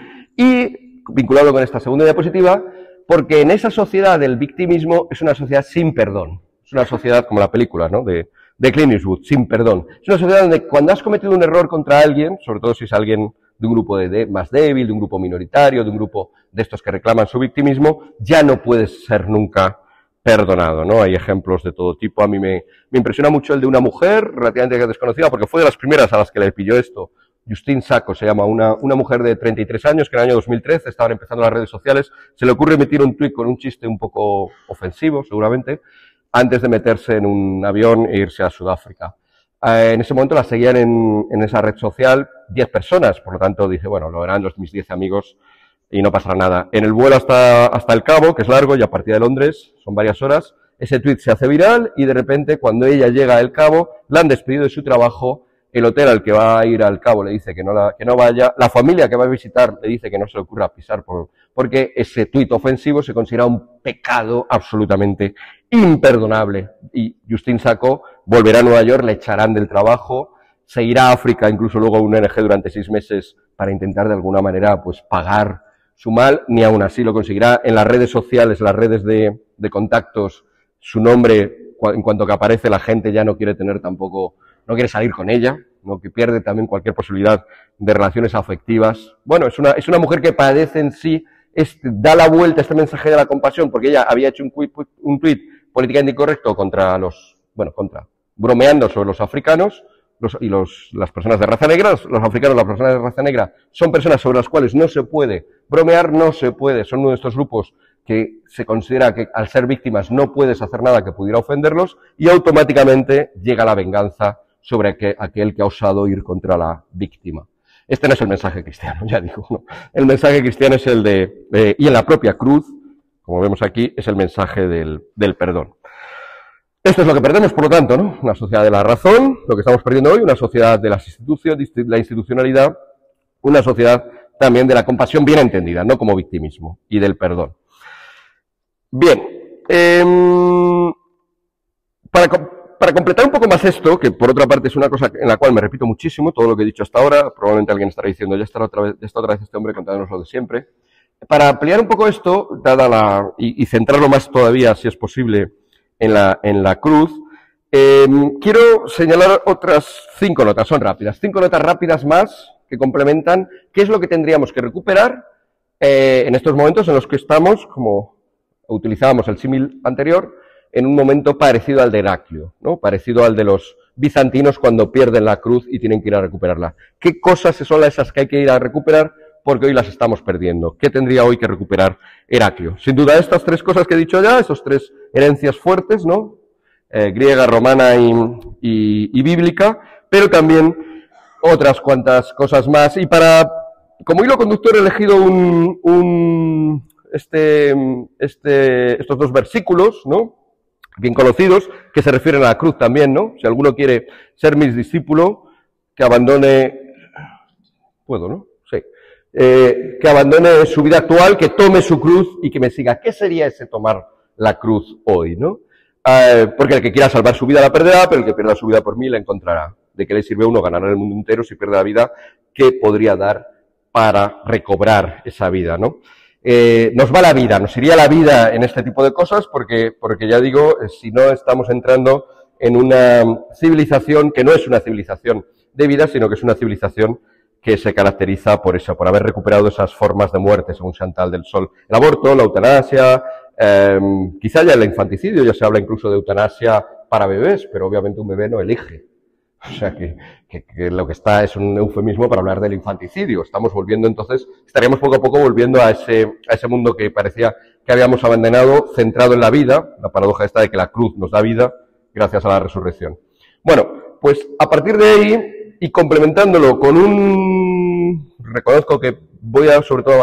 vinculado con esta segunda diapositiva, porque en esa sociedad del victimismo es una sociedad sin perdón. Es una sociedad como la película, ¿no? De Clint Eastwood, sin perdón. Es una sociedad donde cuando has cometido un error contra alguien, sobre todo si es alguien de un grupo más débil, de un grupo minoritario, de un grupo de estos que reclaman su victimismo, ya no puedes ser nunca perdonado, ¿no? Hay ejemplos de todo tipo. A mí me impresiona mucho el de una mujer relativamente desconocida, porque fue de las primeras a las que le pilló esto. Justine Sacco se llama, una mujer de 33 años que en el año 2013 estaban empezando las redes sociales, se le ocurre emitir un tuit con un chiste un poco ofensivo, seguramente, antes de meterse en un avión e irse a Sudáfrica. En ese momento la seguían en esa red social 10 personas, por lo tanto dije, bueno, lo verán mis 10 amigos y no pasará nada. En el vuelo hasta el Cabo, que es largo, y a partir de Londres, son varias horas, ese tuit se hace viral y de repente cuando ella llega al Cabo, la han despedido de su trabajo, el hotel al que va a ir al Cabo le dice que no vaya, la familia que va a visitar le dice que no se le ocurra pisar porque ese tuit ofensivo se considera un pecado absolutamente imperdonable. Y Justine Sacco volverá a Nueva York, le echarán del trabajo, se irá a África, incluso luego a un ONG durante 6 meses para intentar de alguna manera pues pagar su mal, ni aún así lo conseguirá. En las redes sociales, las redes de contactos, su nombre, en cuanto que aparece, la gente ya no quiere tener tampoco, no quiere salir con ella, ¿no? Que pierde también cualquier posibilidad de relaciones afectivas. Bueno, es una mujer que padece en sí, da la vuelta a este mensaje de la compasión, porque ella había hecho un tuit políticamente incorrecto bromeando sobre los africanos, las personas de raza negra. Los africanos, las personas de raza negra, son personas sobre las cuales no se puede bromear, no se puede, son uno de estos grupos que se considera que al ser víctimas no puedes hacer nada que pudiera ofenderlos y automáticamente llega la venganza sobre aquel que ha osado ir contra la víctima. Este no es el mensaje cristiano, ya digo, ¿no? El mensaje cristiano es el y en la propia cruz, como vemos aquí, es el mensaje del perdón. Esto es lo que perdemos, por lo tanto, ¿no? Una sociedad de la razón, lo que estamos perdiendo hoy, una sociedad de las instituciones, de la institucionalidad, una sociedad también de la compasión bien entendida, no como victimismo, y del perdón. Bien, para completar un poco más esto, que por otra parte es una cosa en la cual me repito muchísimo, todo lo que he dicho hasta ahora, probablemente alguien estará diciendo, ya está otra vez este hombre contándonos lo de siempre. Para ampliar un poco esto, y centrarlo más todavía, si es posible, en la cruz, quiero señalar otras 5 notas, son rápidas, 5 notas rápidas más que complementan qué es lo que tendríamos que recuperar en estos momentos en los que estamos, como utilizábamos el símil anterior, en un momento parecido al de Heraclio, ¿no? Parecido al de los bizantinos cuando pierden la cruz y tienen que ir a recuperarla. ¿Qué cosas son esas que hay que ir a recuperar? Porque hoy las estamos perdiendo. ¿Qué tendría hoy que recuperar Heraclio? Sin duda estas tres cosas que he dicho ya, esos tres herencias fuertes, ¿no? Griega, romana y bíblica, pero también otras cuantas cosas más. Y como hilo conductor he elegido estos dos versículos, ¿no? Bien conocidos, que se refieren a la cruz también, ¿no? Si alguno quiere ser mi discípulo, que abandone... ¿Puedo, no? Sí. Que abandone su vida actual, que tome su cruz y que me siga. ¿Qué sería ese tomar la cruz hoy, no? Porque el que quiera salvar su vida la perderá, pero el que pierda su vida por mí la encontrará. ¿De qué le sirve a uno ganar el mundo entero si pierde la vida? ¿Qué podría dar para recobrar esa vida, no? Nos va la vida, nos iría la vida en este tipo de cosas porque ya digo, si no estamos entrando en una civilización que no es una civilización de vida, sino que es una civilización que se caracteriza por eso, por haber recuperado esas formas de muerte, según Chantal del Sol. El aborto, la eutanasia, quizá ya el infanticidio, ya se habla incluso de eutanasia para bebés, pero obviamente un bebé no elige. O sea que lo que está es un eufemismo para hablar del infanticidio. Estamos volviendo entonces, estaríamos poco a poco volviendo a ese mundo que parecía que habíamos abandonado, centrado en la vida, la paradoja esta de que la cruz nos da vida gracias a la resurrección. Bueno, pues a partir de ahí, y complementándolo con reconozco que voy a sobre todo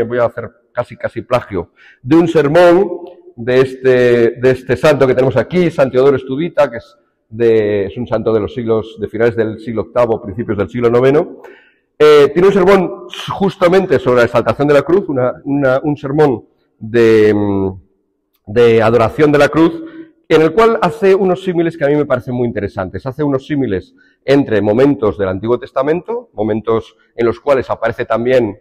voy a hacer casi plagio, de un sermón de este santo que tenemos aquí, San Teodoro Estudita, que es un santo de finales del siglo VIII, principios del siglo IX. Tiene un sermón justamente sobre la exaltación de la cruz, un sermón de adoración de la cruz, en el cual hace unos símiles que a mí me parecen muy interesantes. Hace unos símiles entre momentos del Antiguo Testamento, momentos en los cuales aparece también,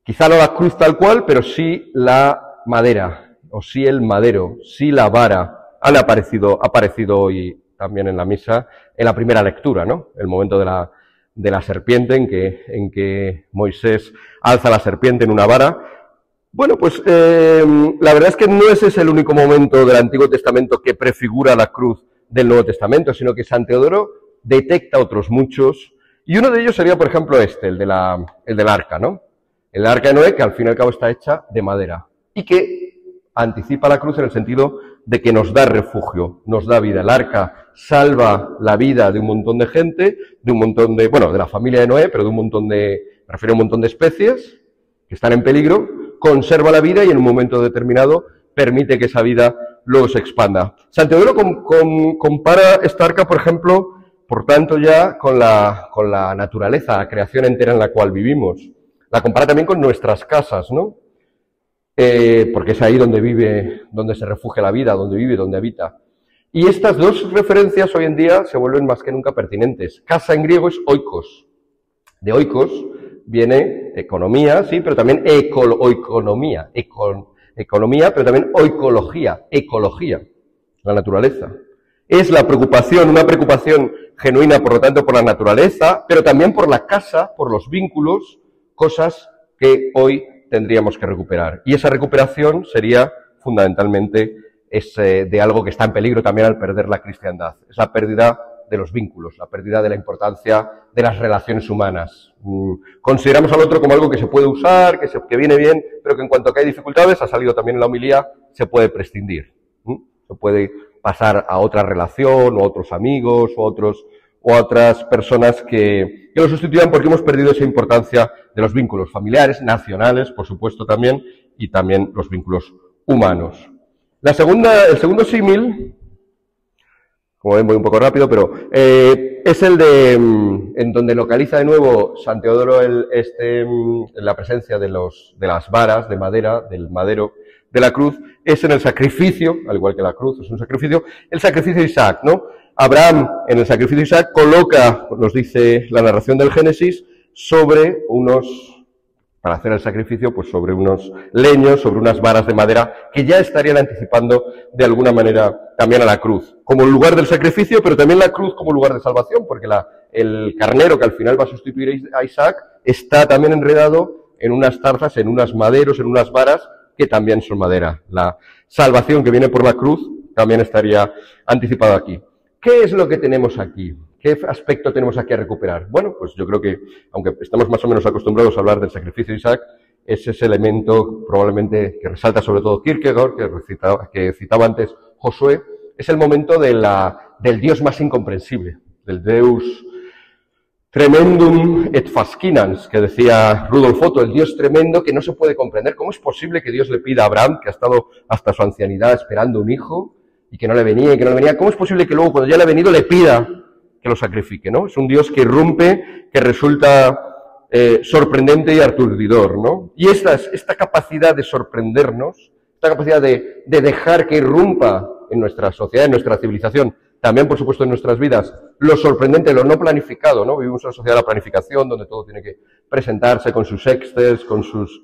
quizá no la cruz tal cual, pero sí la madera, o sí el madero, sí la vara, ha aparecido hoy también en la misa, en la primera lectura, ¿no? El momento de la serpiente en que Moisés alza la serpiente en una vara. Bueno, pues la verdad es que no ese es el único momento del Antiguo Testamento que prefigura la cruz del Nuevo Testamento, sino que San Teodoro detecta otros muchos, y uno de ellos sería, por ejemplo, el del arca, ¿no? El arca de Noé, que al fin y al cabo está hecha de madera, y que anticipa la cruz en el sentido de que nos da refugio, nos da vida. El arca salva la vida de un montón de gente, de la familia de Noé, pero me refiero a un montón de especies que están en peligro, conserva la vida y en un momento determinado permite que esa vida luego se expanda. San Teodoro compara esta arca, por ejemplo, por tanto ya con la naturaleza, la creación entera en la cual vivimos. La compara también con nuestras casas, ¿no? Porque es ahí donde se refugia la vida, donde vive, donde habita. Y estas dos referencias hoy en día se vuelven más que nunca pertinentes. Casa en griego es oikos. De oikos viene economía, sí, pero también economía, pero también oikología, ecología, la naturaleza. Es una preocupación genuina, por lo tanto, por la naturaleza, pero también por la casa, por los vínculos, cosas que hoy tendríamos que recuperar. Y esa recuperación sería fundamentalmente de algo que está en peligro también al perder la cristiandad. Es la pérdida de los vínculos, la pérdida de la importancia de las relaciones humanas. Consideramos al otro como algo que se puede usar, que viene bien, pero que en cuanto que hay dificultades, ha salido también en la homilía, se puede prescindir. Se puede pasar a otra relación, o a otros amigos, o a otras personas que lo sustituyan porque hemos perdido esa importancia de los vínculos familiares, nacionales, por supuesto también, y también los vínculos humanos. El segundo símil, como ven voy un poco rápido, pero es el en donde localiza de nuevo San Teodoro la presencia de las varas de madera, del madero de la cruz, es en el sacrificio, al igual que la cruz es un sacrificio, el sacrificio de Isaac, ¿no? Abraham, en el sacrificio de Isaac, coloca, nos dice la narración del Génesis, para hacer el sacrificio, pues sobre unos leños, sobre unas varas de madera, que ya estarían anticipando de alguna manera también a la cruz, como lugar del sacrificio, pero también la cruz como lugar de salvación, porque el carnero que al final va a sustituir a Isaac está también enredado en unas zarzas, en unos maderos, en unas varas, que también son madera. La salvación que viene por la cruz también estaría anticipado aquí. ¿Qué es lo que tenemos aquí? ¿Qué aspecto tenemos aquí a recuperar? Bueno, pues yo creo que, aunque estamos más o menos acostumbrados a hablar del sacrificio de Isaac, es ese elemento probablemente que resalta sobre todo Kierkegaard, que citaba antes Josué, es el momento del Dios más incomprensible, del Deus tremendum et fascinans, que decía Rudolf Otto, el Dios tremendo que no se puede comprender. ¿Cómo es posible que Dios le pida a Abraham, que ha estado hasta su ancianidad esperando un hijo, y que no le venía, y que no le venía? ¿Cómo es posible que luego, cuando ya le ha venido, le pida que lo sacrifique, ¿no? Es un Dios que irrumpe, que resulta sorprendente y aturdidor, ¿no? Y esta capacidad de sorprendernos, esta capacidad de dejar que irrumpa en nuestra sociedad, en nuestra civilización, también, por supuesto, en nuestras vidas, lo sorprendente, lo no planificado, ¿no? Vivimos en una sociedad de la planificación, donde todo tiene que presentarse con sus excels, con sus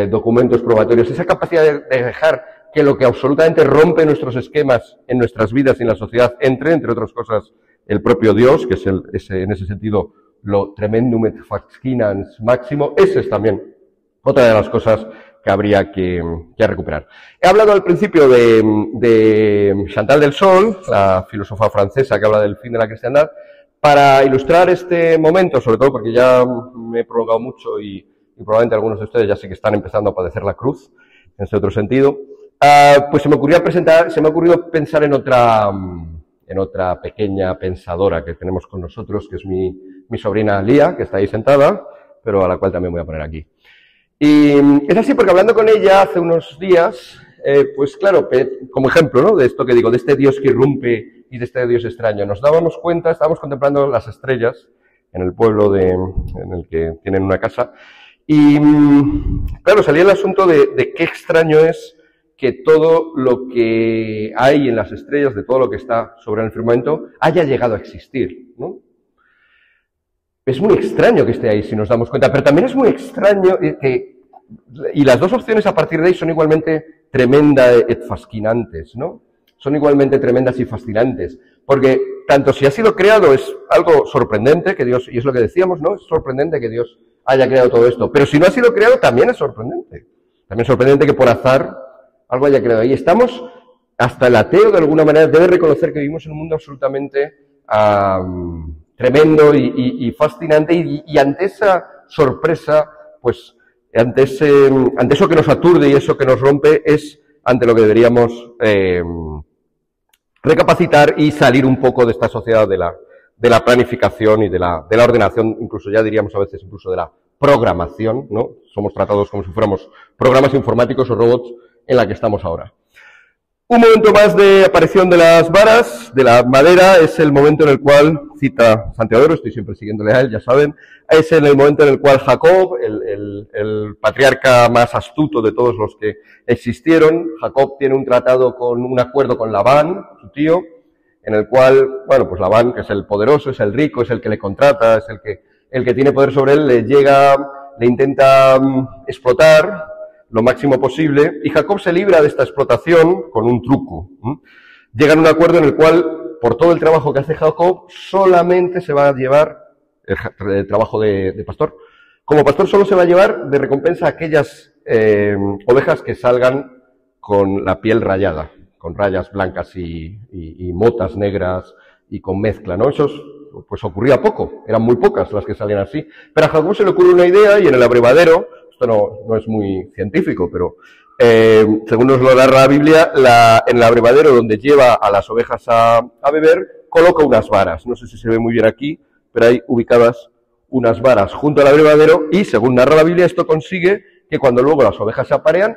documentos probatorios. Esa capacidad de dejar que lo que absolutamente rompe nuestros esquemas en nuestras vidas y en la sociedad entre otras cosas, el propio Dios, que es en ese sentido lo tremendum et fascinans máximo. Esa es también otra de las cosas que habría que recuperar. He hablado al principio de Chantal del Sol, la filósofa francesa que habla del fin de la cristiandad, para ilustrar este momento, sobre todo porque ya me he prolongado mucho y probablemente algunos de ustedes ya sí que están empezando a padecer la cruz, en ese otro sentido, pues se me ocurrido pensar en otra pequeña pensadora que tenemos con nosotros, que es mi sobrina Lía, que está ahí sentada, pero a la cual también voy a poner aquí. Y es así porque hablando con ella hace unos días, pues claro, como ejemplo, ¿no?, de esto que digo, de este Dios que irrumpe y de este Dios extraño, nos dábamos cuenta, estábamos contemplando las estrellas en el pueblo en el que tienen una casa, y claro, salía el asunto de qué extraño es que todo lo que hay en las estrellas, de todo lo que está sobre el firmamento, haya llegado a existir, ¿no? Es muy extraño que esté ahí, si nos damos cuenta, pero también es muy extraño y las dos opciones a partir de ahí son igualmente tremendas et fascinantes, ¿no? Son igualmente tremendas y fascinantes, porque tanto si ha sido creado es algo sorprendente que Dios, y es lo que decíamos, ¿no? Es sorprendente que Dios haya creado todo esto, pero si no ha sido creado también es sorprendente. También es sorprendente que por azar algo haya creado. Y estamos, hasta el ateo de alguna manera debe reconocer que vivimos en un mundo absolutamente tremendo y fascinante, y ante esa sorpresa, pues ante eso que nos aturde y eso que nos rompe, es ante lo que deberíamos recapacitar y salir un poco de esta sociedad de la planificación y de la ordenación, incluso ya diríamos a veces incluso de la programación, ¿no? Somos tratados como si fuéramos programas informáticos o robots en la que estamos ahora. Un momento más de aparición de las varas, de la madera, es el momento en el cual, cita Santiago, estoy siempre siguiéndole a él, ya saben, es en el momento en el cual Jacob, el patriarca más astuto de todos los que existieron, Jacob tiene un acuerdo con Labán, su tío, en el cual, bueno, pues Labán, que es el poderoso, es el rico, es el que le contrata, es el que tiene poder sobre él, le intenta explotar lo máximo posible, y Jacob se libra de esta explotación con un truco. Llegan a un acuerdo en el cual, por todo el trabajo que hace Jacob, solamente se va a llevar el trabajo de pastor. Como pastor solo se va a llevar de recompensa aquellas ovejas que salgan con la piel rayada, con rayas blancas y motas negras y con mezcla, ¿no? Eso pues ocurría poco, eran muy pocas las que salían así. Pero a Jacob se le ocurre una idea y en el abrevadero, esto no es muy científico, pero según nos lo narra la Biblia, en el abrevadero donde lleva a las ovejas a beber, coloca unas varas. No sé si se ve muy bien aquí, pero hay ubicadas unas varas junto al abrevadero y, según narra la Biblia, esto consigue que cuando luego las ovejas se aparean,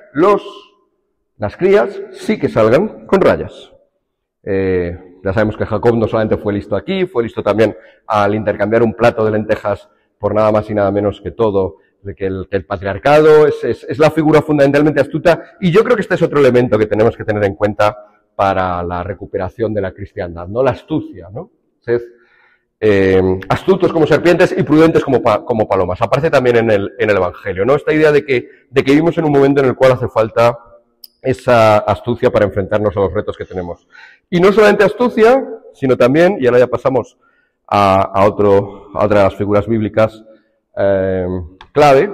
las crías sí que salgan con rayas. Ya sabemos que Jacob no solamente fue listo aquí, fue listo también al intercambiar un plato de lentejas por nada más y nada menos que el patriarcado, es la figura fundamentalmente astuta, y yo creo que este es otro elemento que tenemos que tener en cuenta para la recuperación de la cristiandad, ¿no? La astucia, ¿no? Astutos como serpientes y prudentes como palomas. Aparece también en el Evangelio, ¿no? Esta idea de que vivimos en un momento en el cual hace falta esa astucia para enfrentarnos a los retos que tenemos. Y no solamente astucia, sino también, y ahora ya pasamos a otra de las figuras bíblicas clave,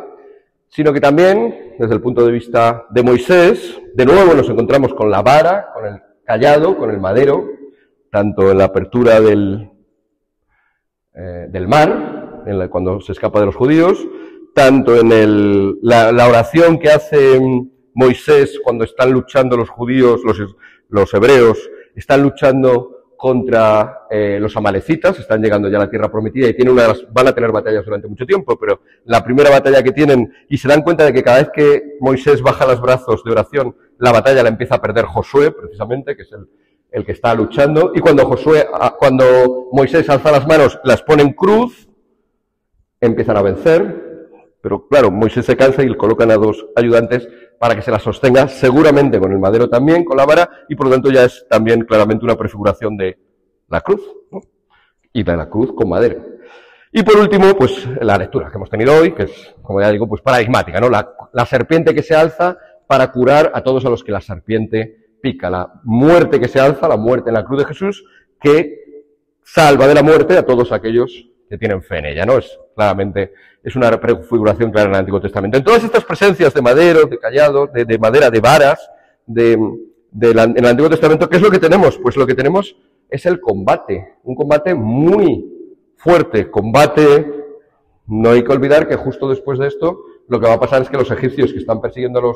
sino que también, desde el punto de vista de Moisés, de nuevo nos encontramos con la vara, con el callado con el madero, tanto en la apertura del mar, cuando se escapa de los judíos, tanto en la oración que hace Moisés cuando están luchando los judíos, los hebreos, están luchando contra los amalecitas, están llegando ya a la tierra prometida y van a tener batallas durante mucho tiempo, pero la primera batalla que tienen, y se dan cuenta de que cada vez que Moisés baja los brazos de oración, la batalla la empieza a perder Josué, precisamente, que es el que está luchando, y cuando Moisés alza las manos, las pone en cruz, empiezan a vencer, pero claro, Moisés se cansa y le colocan a 2 ayudantes para que se la sostenga, seguramente con el madero también, con la vara, y por lo tanto ya es también claramente una prefiguración de la cruz, ¿no? Y de la cruz con madera. Y por último, pues la lectura que hemos tenido hoy, que es, como ya digo, pues paradigmática, ¿no? La serpiente que se alza para curar a todos a los que la serpiente pica. La muerte que se alza, la muerte en la cruz de Jesús, que salva de la muerte a todos aquellos que tienen fe en ella, ¿no? Claramente es una prefiguración clara en el Antiguo Testamento. En todas estas presencias de madero, de callado, de madera, de varas, en el Antiguo Testamento, ¿qué es lo que tenemos? Pues lo que tenemos es el combate, un combate muy fuerte, no hay que olvidar que justo después de esto, lo que va a pasar es que los egipcios que están persiguiendo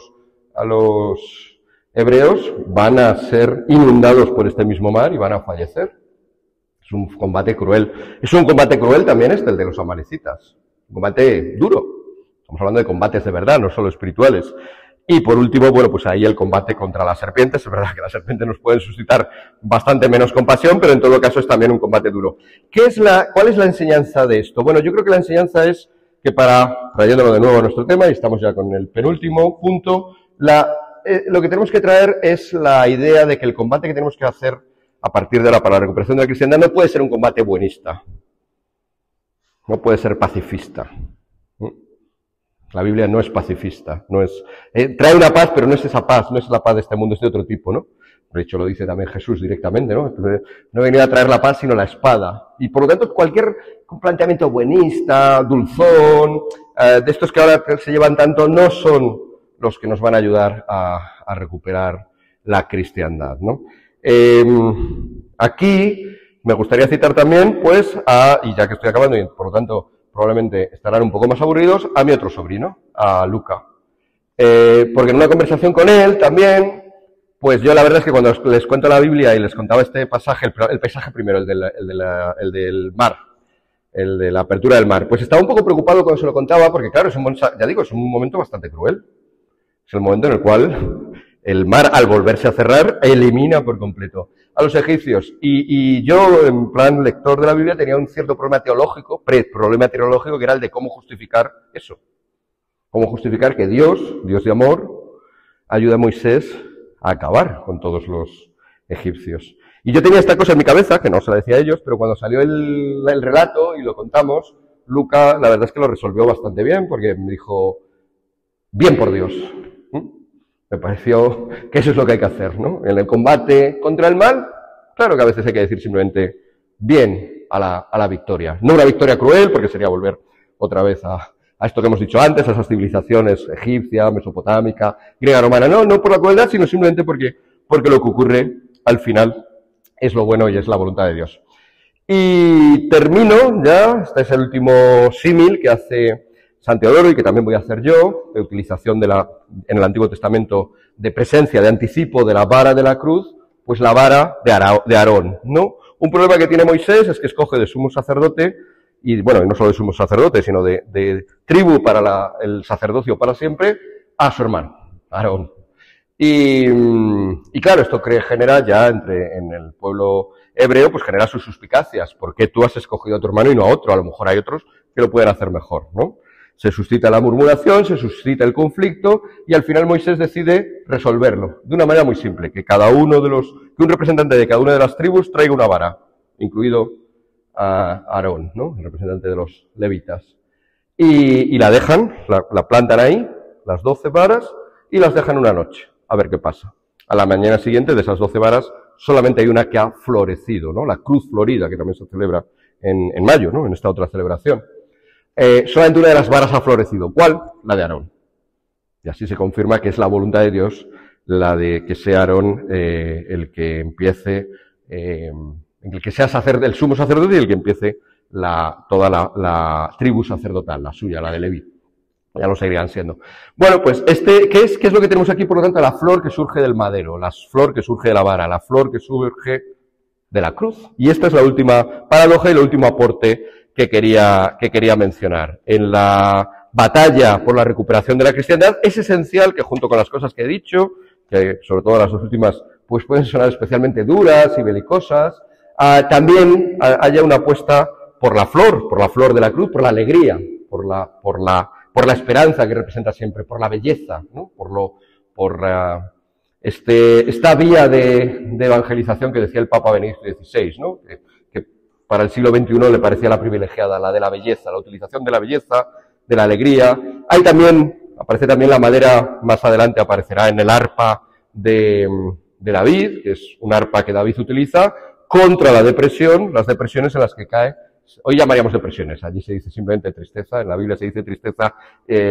a los hebreos van a ser inundados por este mismo mar y van a fallecer. Es un combate cruel. Es un combate cruel también el de los amalecitas. Un combate duro. Estamos hablando de combates de verdad, no solo espirituales. Y por último, bueno, pues ahí el combate contra las serpientes. Es verdad que las serpientes nos pueden suscitar bastante menos compasión, pero en todo caso es también un combate duro. ¿Cuál es la enseñanza de esto? Bueno, yo creo que la enseñanza es que trayéndolo de nuevo a nuestro tema, y estamos ya con el penúltimo punto, lo que tenemos que traer es la idea de que el combate que tenemos que hacer a partir de ahora para la recuperación de la cristiandad no puede ser un combate buenista, no puede ser pacifista. La Biblia no es pacifista, trae una paz, pero no es esa paz, no es la paz de este mundo, es de otro tipo, ¿no? De hecho lo dice también Jesús directamente, ¿no? No he venido a traer la paz sino la espada. Y por lo tanto cualquier planteamiento buenista, dulzón, de estos que ahora se llevan tanto, no son los que nos van a ayudar a recuperar la cristiandad, ¿no? Aquí me gustaría citar también, pues, y ya que estoy acabando y por lo tanto probablemente estarán un poco más aburridos, a mi otro sobrino, a Luca. Porque en una conversación con él también, pues yo la verdad es que cuando les cuento la Biblia y les contaba este pasaje, el pasaje primero, el del mar, el de la apertura del mar, pues estaba un poco preocupado cuando se lo contaba, porque claro, es un momento bastante cruel. Es el momento en el cual el mar, al volverse a cerrar, elimina por completo a los egipcios. Y yo, en plan lector de la Biblia, tenía un cierto problema teológico, que era el de cómo justificar eso. Cómo justificar que Dios de amor, ayuda a Moisés a acabar con todos los egipcios. Y yo tenía esta cosa en mi cabeza, que no se la decía a ellos, pero cuando salió el relato y lo contamos, Luca, la verdad es que lo resolvió bastante bien, porque me dijo, bien por Dios. Me pareció que eso es lo que hay que hacer, ¿no? En el combate contra el mal, claro que a veces hay que decir simplemente bien a la victoria. No una victoria cruel, porque sería volver otra vez a esto que hemos dicho antes, a esas civilizaciones egipcia, mesopotámica, griega, romana. No por la crueldad, sino simplemente porque lo que ocurre al final es lo bueno y es la voluntad de Dios. Y termino ya, este es el último símil que hace San Teodoro y que también voy a hacer yo, de utilización en el Antiguo Testamento de presencia, de anticipo de la vara de la cruz, pues la vara de Aarón, ¿no? Un problema que tiene Moisés es que escoge de sumo sacerdote, y bueno, no solo de sumo sacerdote, sino de tribu para el sacerdocio para siempre, a su hermano, Aarón. Y claro, esto genera ya en el pueblo hebreo, pues genera sus suspicacias. ¿Por qué tú has escogido a tu hermano y no a otro? A lo mejor hay otros que lo pueden hacer mejor, ¿no? Se suscita la murmuración, se suscita el conflicto y al final Moisés decide resolverlo de una manera muy simple, que un representante de cada una de las tribus traiga una vara, incluido a Aarón, ¿no? El representante de los levitas. Y la dejan, la plantan ahí, las 12 varas, y las dejan una noche, a ver qué pasa. A la mañana siguiente de esas 12 varas solamente hay una que ha florecido, ¿no? La cruz florida, que también se celebra en mayo, ¿no? En esta otra celebración. Solamente una de las varas ha florecido. ¿Cuál? La de Aarón. Y así se confirma que es la voluntad de Dios la de que sea Aarón el que empiece, el que sea el sumo sacerdote y el que empiece toda la tribu sacerdotal, la suya, la de Leví. Ya lo seguirán siendo. Bueno, pues ¿qué es lo que tenemos aquí? Por lo tanto, la flor que surge del madero, la flor que surge de la vara, la flor que surge de la cruz. Y esta es la última paradoja y el último aporte que quería mencionar. En la batalla por la recuperación de la cristiandad es esencial que, junto con las cosas que he dicho, que sobre todo las dos últimas pues pueden sonar especialmente duras y belicosas, también haya una apuesta por la flor de la cruz, por la alegría, por la esperanza que representa siempre, por la belleza, ¿no? por esta vía de evangelización que decía el Papa Benedicto XVI, ¿no? que para el siglo XXI le parecía la privilegiada, la de la belleza, la utilización de la belleza, de la alegría. Aparece también la madera, más adelante aparecerá en el arpa de David, que es un arpa que David utiliza contra la depresión, las depresiones en las que cae. Hoy llamaríamos depresiones, allí se dice simplemente tristeza, en la Biblia se dice tristeza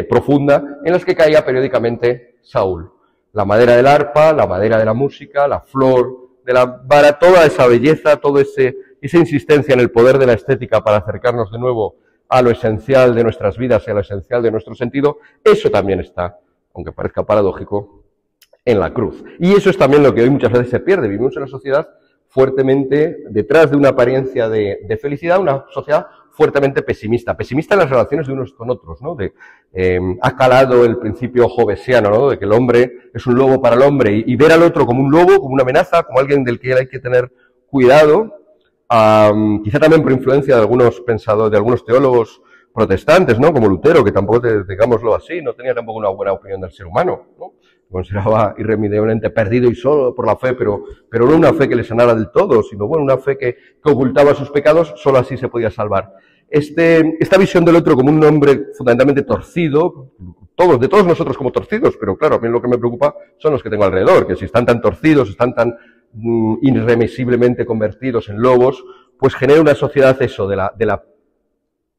profunda, en las que caía periódicamente Saúl. La madera del arpa, la madera de la música, la flor de la vara, toda esa belleza, toda esa insistencia en el poder de la estética para acercarnos de nuevo a lo esencial de nuestras vidas y a lo esencial de nuestro sentido, eso también está, aunque parezca paradójico, en la cruz. Y eso es también lo que hoy muchas veces se pierde. Vivimos en una sociedad fuertemente, detrás de una apariencia de felicidad, una sociedad fuertemente pesimista en las relaciones de unos con otros, ¿no? Ha calado el principio hobbesiano, ¿no? De que el hombre es un lobo para el hombre y ver al otro como un lobo, como una amenaza, como alguien del que hay que tener cuidado, quizá también por influencia de algunos pensadores, de algunos teólogos protestantes, ¿no? Como Lutero, que tampoco, digámoslo así, no tenía tampoco una buena opinión del ser humano, ¿no? Consideraba irremediablemente perdido y solo por la fe, pero no una fe que le sanara del todo, sino bueno, una fe que ocultaba sus pecados, solo así se podía salvar. Esta visión del otro como un hombre fundamentalmente torcido, de todos nosotros como torcidos, pero claro, a mí lo que me preocupa son los que tengo alrededor, que si están tan torcidos, están tan irremisiblemente convertidos en lobos, pues genera una sociedad eso, de la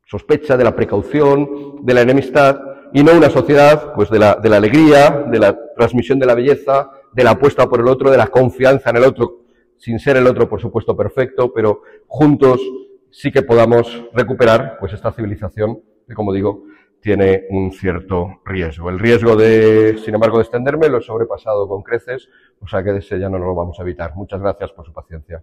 sospecha, de la precaución, de la enemistad, y no una sociedad pues de la alegría, de la transmisión de la belleza, de la apuesta por el otro, de la confianza en el otro, sin ser el otro por supuesto perfecto, pero juntos sí que podamos recuperar pues esta civilización que, como digo, tiene un cierto riesgo. El riesgo sin embargo, de extenderme lo he sobrepasado con creces, o sea que ese ya no lo vamos a evitar. Muchas gracias por su paciencia.